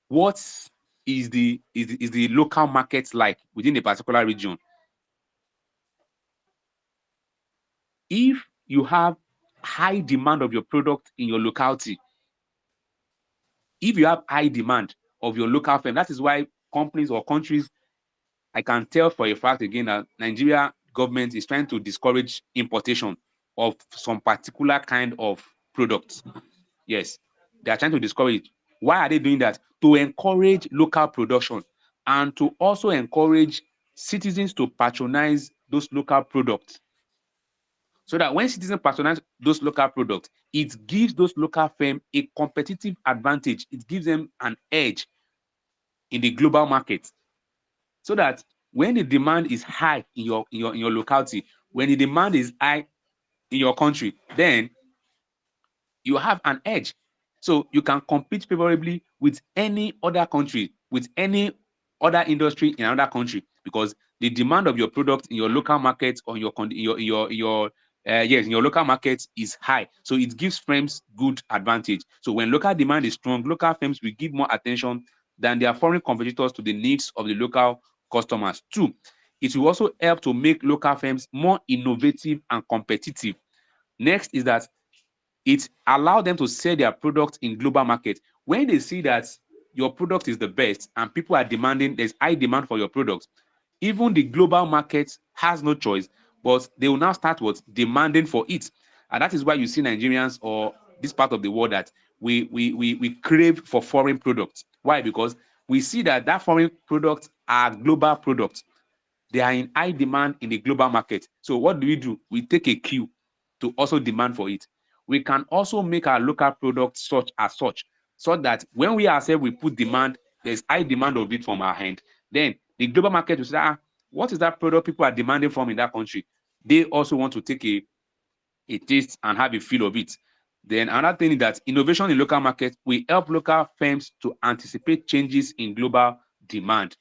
what is the local market like within a particular region? If you have high demand of your product in your locality, if you have high demand of your local firm, that is why companies or countries, I can tell for a fact again that Nigeria government is trying to discourage importation of some particular kind of products. Yes, they are trying to discourage it. Why are they doing that? To encourage local production and to also encourage citizens to patronize those local products. So that when citizens patronize those local products, it gives those local firms a competitive advantage. It gives them an edge in the global market. So that when the demand is high in your locality, when the demand is high in your country, then you have an edge. So you can compete favorably with any other country, with any other industry in another country, because the demand of your product in your local market or in your local market is high. So it gives firms good advantage. So when local demand is strong, local firms will give more attention than their foreign competitors to the needs of the local customers. Two, it will also help to make local firms more innovative and competitive. Next is that it allows them to sell their product in global market. When they see that your product is the best and people are demanding, there's high demand for your product, even the global market has no choice, but they will now start what? Demanding for it. And that is why you see Nigerians or this part of the world that we crave for foreign products. Why? Because we see that foreign products are global products. They are in high demand in the global market. So what do? We take a cue to also demand for it. We can also make our local products such so that when we ourselves we put demand, there's high demand of it from our hand. Then the global market will say, what is that product people are demanding from in that country? They also want to take a taste and have a feel of it. Then another thing is that innovation in local markets will help local firms to anticipate changes in global demand.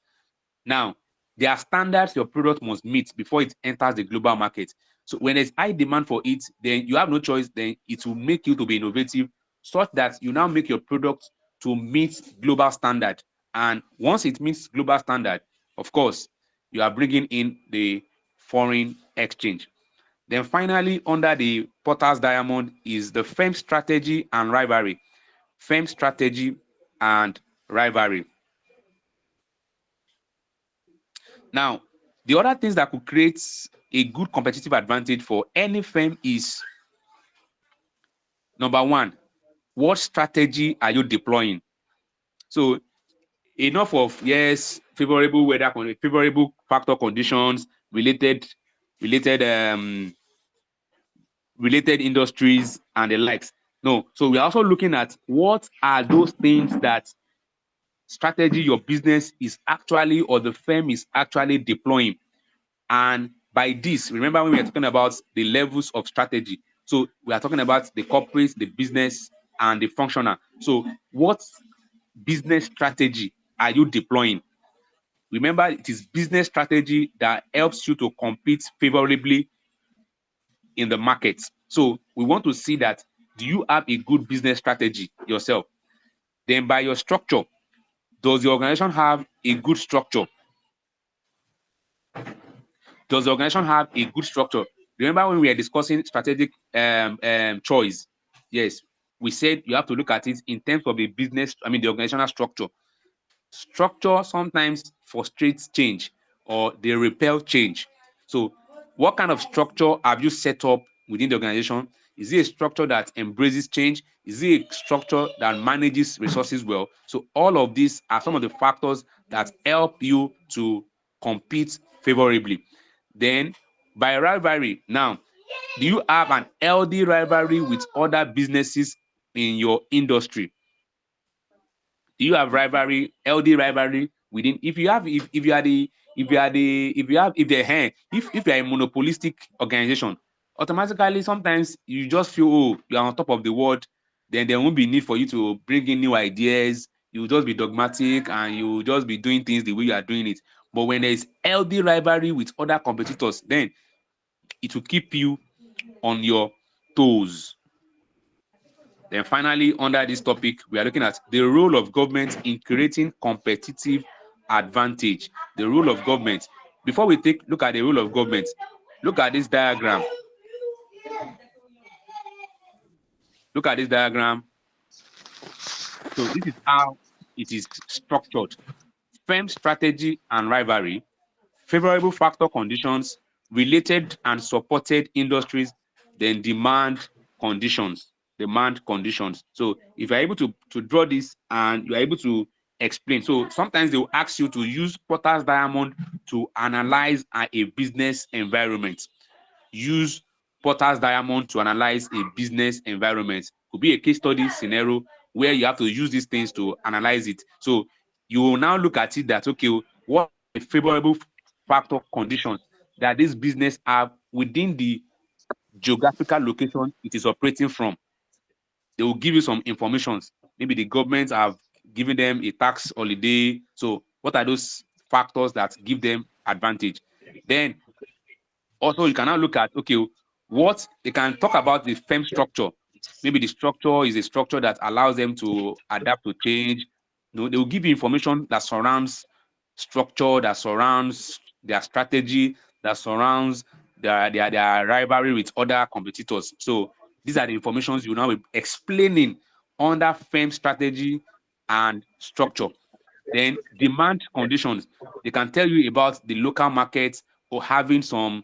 Now, there are standards your product must meet before it enters the global market. So when there's high demand for it, then you have no choice. Then it will make you to be innovative, such that you now make your product to meet global standard. And once it meets global standard, of course, you are bringing in the foreign exchange. Then finally, under the Porter's diamond is the firm strategy and rivalry. Firm strategy and rivalry. Now, the other things that could create a good competitive advantage for any firm is, number one, what strategy are you deploying? So enough of, yes, favorable weather, favorable factor conditions, related related industries and the likes. No, so we're also looking at what are those things that strategy your business is actually, or the firm is actually deploying. And by this, remember when we are talking about the levels of strategy, so we are talking about the corporate, the business, and the functional. So what business strategy are you deploying? Remember, it is business strategy that helps you to compete favorably in the market. So we want to see that, do you have a good business strategy yourself? Then by your structure, does the organization have a good structure? Does the organization have a good structure? Remember when we were discussing strategic choice? Yes, we said you have to look at it in terms of the business, the organizational structure. Structure sometimes frustrates change or they repel change. So what kind of structure have you set up within the organization? Is it a structure that embraces change? Is it a structure that manages resources well? So all of these are some of the factors that help you to compete favorably. Then by rivalry, now, do you have an healthy rivalry with other businesses in your industry? Do you have rivalry, healthy rivalry within? If you have, if you are the, if you are the, if you have, if they if you are a monopolistic organization, automatically sometimes you just feel, oh, you are on top of the world. Then there won't be need for you to bring in new ideas. You will just be dogmatic and you will just be doing things the way you are doing it. But when there is healthy rivalry with other competitors, then it will keep you on your toes. Then finally, under this topic, we are looking at the role of government in creating competitive advantage. The role of government. Before we look at the role of government, look at this diagram. Look at this diagram. So this is how it is structured. Firm strategy and rivalry, favorable factor conditions, related and supported industries, then demand conditions. Demand conditions. So if you're able to draw this and you're able to explain, so sometimes they will ask you to use Porter's diamond to analyze a business environment. Use Porter's diamond to analyze a business environment. Could be a case study scenario where you have to use these things to analyze it. So you will now look at it that, okay, what are the favorable factor conditions that this business have within the geographical location it is operating from. They will give you some information. Maybe the government have given them a tax holiday. So what are those factors that give them advantage? Then also you can now look at, okay, what they can talk about the firm structure. Maybe the structure is a structure that allows them to adapt to change. They will give you information that surrounds structure, that surrounds their strategy, that surrounds their rivalry with other competitors. So these are the informations you now be explaining under firm strategy and structure. Then demand conditions. They can tell you about the local markets or having some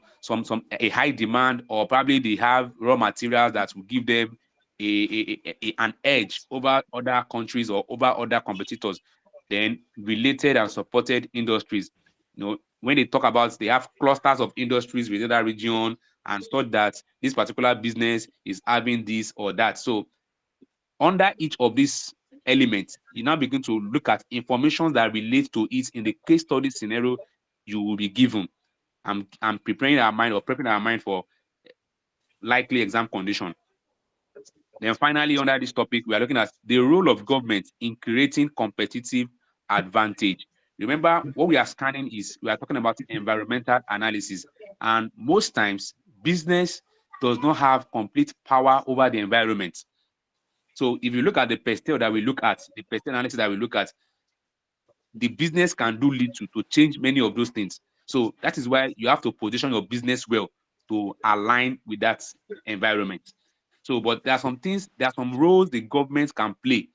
a high demand, or probably they have raw materials that will give them an edge over other countries or over other competitors. Then related and supported industries. When they talk about, they have clusters of industries within that region and thought that this particular business is having this or that. So under each of these elements, you now begin to look at information that relate to it in the case study scenario you will be given. I'm preparing our mind or prepping our mind for likely exam condition. Then finally, under this topic, we are looking at the role of government in creating competitive advantage. Remember, what we are scanning is we are talking about environmental analysis. And most times, business does not have complete power over the environment. So if you look at the PESTEL that we look at, the PESTEL analysis that we look at, the business can do little to change many of those things. So that is why you have to position your business well to align with that environment. So, but there are some things, there are some roles the government can play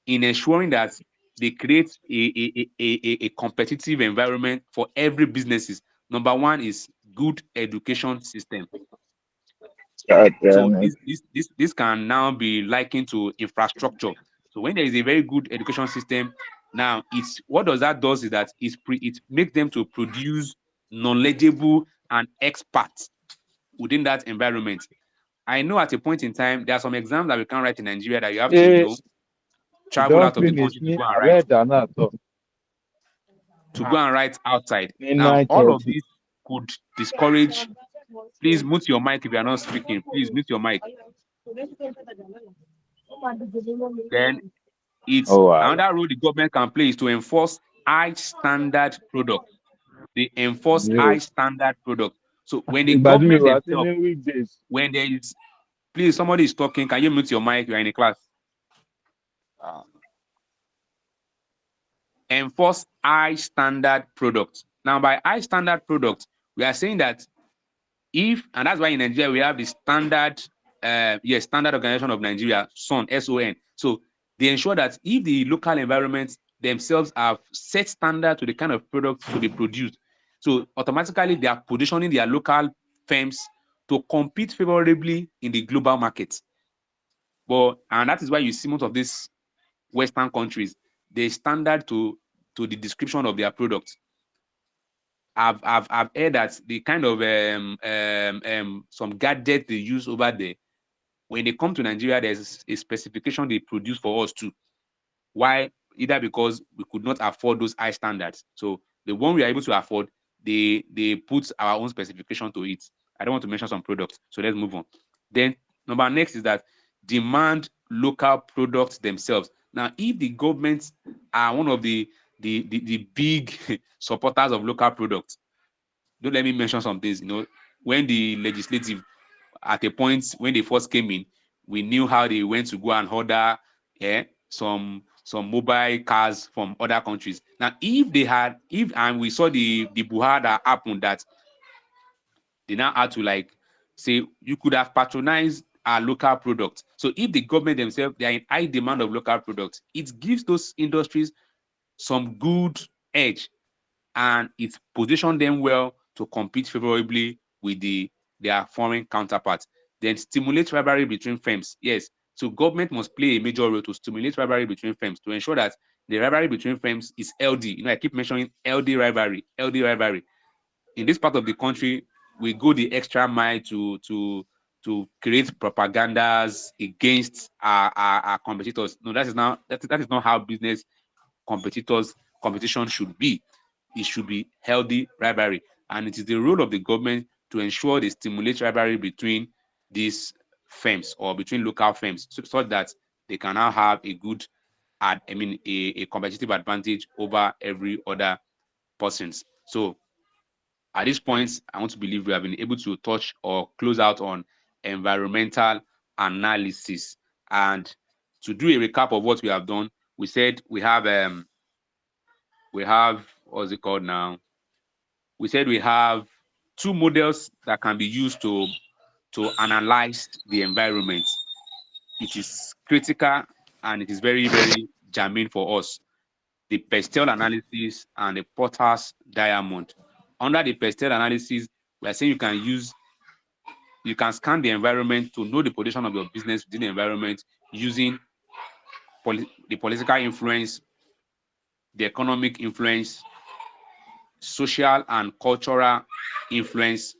in ensuring that they create a competitive environment for every businesses. Number one is good education system. So this can now be likened to infrastructure. So when there is a very good education system, now it's what does that does is that it makes them to produce knowledgeable and experts within that environment. I know at a point in time there are some exams that we can't write in Nigeria that you have to, Yes, you travel don't out of the finish country to me. go and I write, read that now. So, outside. in Now, all of 9:30. this could discourage. Please mute your mic if you are not speaking. Please mute your mic. Then it's Oh, wow. another role the government can play is to enforce high standard products. They enforce high Yes. standard products. So when the But we government were themselves, attending weekdays. when there is, please, somebody is talking, can you mute your mic? You are in a class. Enforce high standard products. Now, by high standard products, we are saying that if, and that's why in Nigeria we have the standard, standard organization of Nigeria, SON. So they ensure that if the local environments themselves have set standard to the kind of products to be produced, so automatically they are positioning their local firms to compete favorably in the global market. And that is why you see most of these Western countries, they standard to the description of their products. I've heard that the kind of some gadget they use over there, when they come to Nigeria, there's a specification they produce for us too. Why? Either because we could not afford those high standards. So the one we are able to afford, they put our own specification to it. I don't want to mention some products, so let's move on. Then number next is that demand local products themselves. Now, if the governments are one of the big supporters of local products, don't let me mention some things. When the legislative, at a point when they first came in, we knew how they went to go and order some mobile cars from other countries. Now, and we saw the buha that happened, that they now had to say you could have patronized our local products. So if the government themselves, they are in high demand of local products, it gives those industries some good edge, and it positioned them well to compete favorably with their foreign counterparts. Then stimulate rivalry between firms. Yes, so government must play a major role to stimulate rivalry between firms, to ensure that the rivalry between firms is healthy. I keep mentioning healthy rivalry. In this part of the country, we go the extra mile to create propagandas against our competitors. No, that is not how business competition should be. It should be healthy rivalry, and it is the role of the government to ensure they stimulate rivalry between these firms or between local firms, so that they can now have a good, a competitive advantage over every other persons. So at this point, I want to believe we have been able to touch or close out on environmental analysis. And to do a recap of what we have done, we said we have what's it called now? We said we have two models that can be used to analyze the environment. It is critical and it is very, very germane for us. The Pestel analysis and the Potter's diamond. Under the Pestel analysis, we are saying you can scan the environment to know the position of your business within the environment using the political influence, the economic influence, social and cultural influence,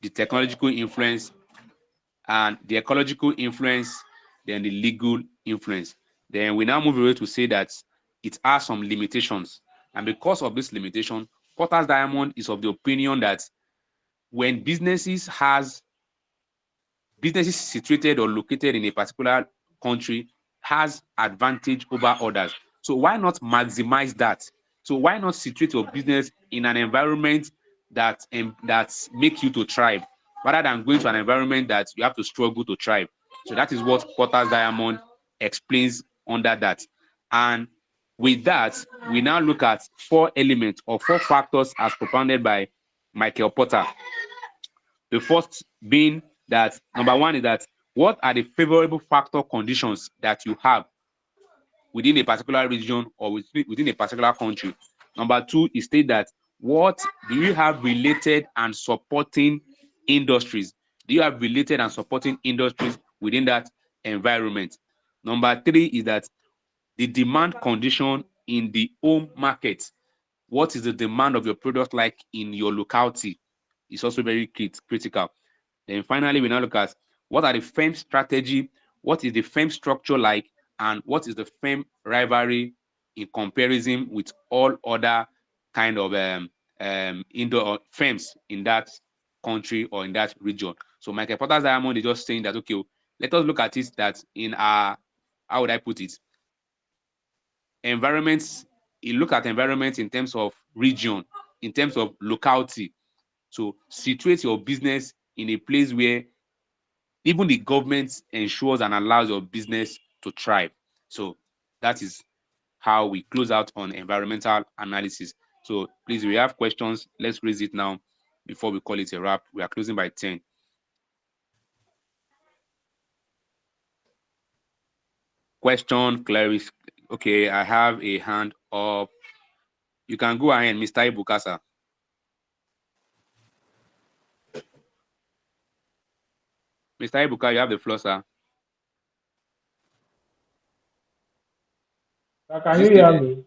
the technological influence, and the ecological influence, then the legal influence. Then we now move away to say that it has some limitations. And because of this limitation, Potter's Diamond is of the opinion that when businesses situated or located in a particular country has advantage over others. So why not maximize that? So why not situate your business in an environment that make you to thrive, rather than going to an environment that you have to struggle to thrive? So that is what Potter's Diamond explains under that. And with that, we now look at four elements or four factors as propounded by Michael Porter. The first being that number one is that what are the favorable factor conditions that you have within a particular region or within a particular country. Number two, it states that what do you have related and supporting industries? Do you have related and supporting industries within that environment? Number three is that the demand condition in the home market. What is the demand of your product like in your locality? It's also very critical. Then finally, we now look at what are the firm strategy, what is the firm structure like, and what is the firm rivalry in comparison with all other kind of indoor firms in that country or in that region. So Michael Porter's diamond is just saying that, okay, let us look at it that in our, how would I put it, environments, you look at environments in terms of region, in terms of locality. So situate your business in a place where even the government ensures and allows your business to thrive. So that is how we close out on environmental analysis. So please, if we have questions, let's raise it now before we call it a wrap. We are closing by 10. Question, Clarice. Okay, I have a hand up. You can go ahead, Mr. Ibukasa. Mr. Ibuka, you have the floor, sir. Can you hear me?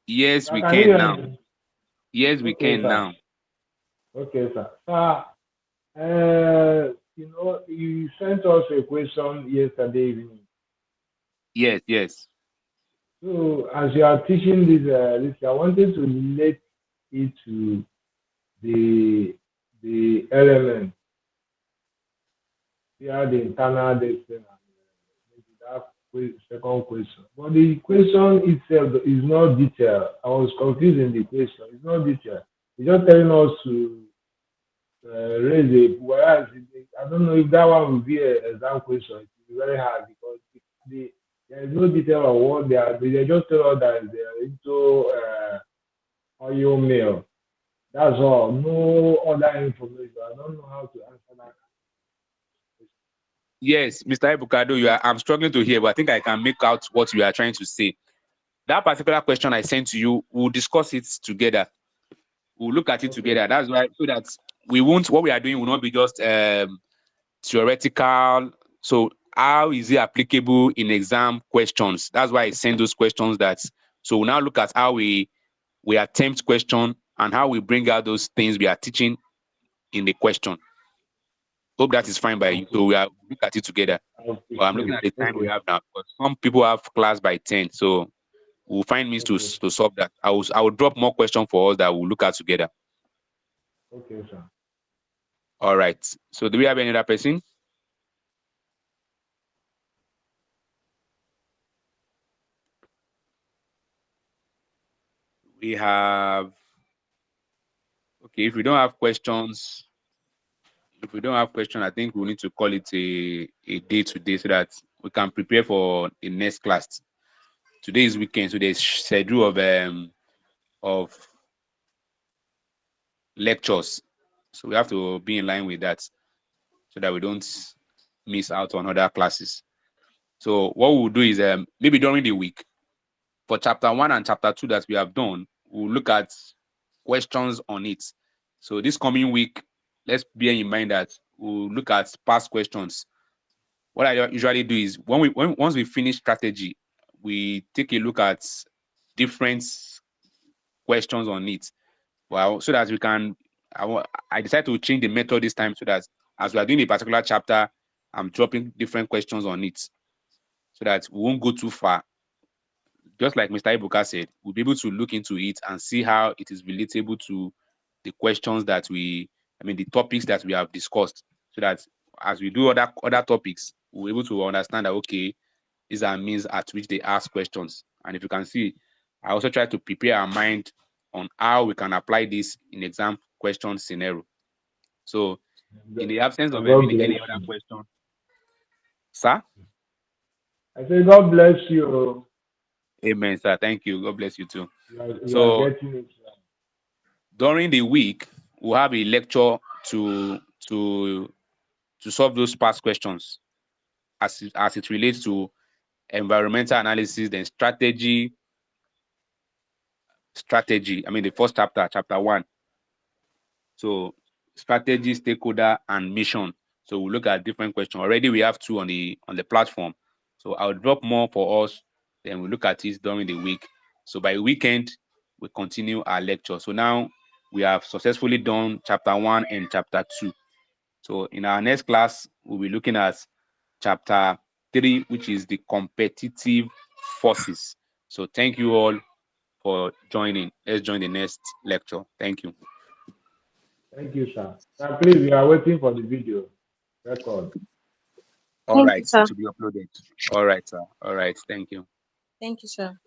Yes, we Can can you hear now. me? Yes, we Okay, can sir. now. Okay, sir. You sent us a question yesterday evening. Yes. So, as you are teaching this, I wanted to relate it to the element. Yeah, the internal distance. Maybe that second question. But the question itself is not detailed. I was confused in the question. It's not detailed. It's just telling us to raise it. Whereas I don't know if that one will be an exam question. It will be very hard because there is no detail on what they are. They just tell us that they are into oil mill. That's all. No other information. I don't know how to answer that. Yes, Mr. Ibukado, I'm struggling to hear, but I think I can make out what you are trying to say. That particular question I sent to you, we'll discuss it together. We'll look at it together. That's why, so that we won't, what we are doing will not be just theoretical. So how is it applicable in exam questions? That's why I send those questions so we'll now look at how we attempt question and how we bring out those things we are teaching in the question. Hope that is fine by you. So we are look at it together. But I'm looking at the time we have now. But some people have class by 10, so we'll find means to solve that. I will drop more questions for us that we'll look at together. Okay, sir. All right. So do we have any other person? We have. Okay, if we don't have questions, I think we need to call it a day today so that we can prepare for the next class. Today is weekend, so there's schedule of lectures. So we have to be in line with that so that we don't miss out on other classes. So what we'll do is maybe during the week for chapter 1 and chapter 2 that we have done, we'll look at questions on it. So this coming week, let's bear in mind that we'll look at past questions. What I usually do is once we finish strategy, we take a look at different questions on it. Well, so that we can, I decided to change the method this time so that as we are doing a particular chapter, I'm dropping different questions on it so that we won't go too far. Just like Mr. Ibuka said, we'll be able to look into it and see how it is relatable to the questions that the topics that we have discussed, so that as we do other topics, we're able to understand that, okay, these are means at which they ask questions. And if you can see, I also try to prepare our mind on how we can apply this in exam question scenario. So in the absence of any other question, sir? I say God bless you. Amen, sir. Thank you. God bless you too. You are getting it. During the week, we'll have a lecture to solve those past questions as it relates to environmental analysis, then strategy. I mean, the first chapter, chapter 1. So strategy, stakeholder, and mission. So we'll look at different questions. Already we have 2 on the platform. So I'll drop more for us. Then we'll look at it during the week. So by weekend, we continue our lecture. So now we have successfully done chapter 1 and chapter 2. So in our next class, we'll be looking at chapter 3, which is the competitive forces. So thank you all for joining. Let's join the next lecture. Thank you. Thank you, sir. Sir, please, we are waiting for the video record. All Thank right, you, sir. it will be uploaded. All right, sir. All right, thank you. Thank you, sir.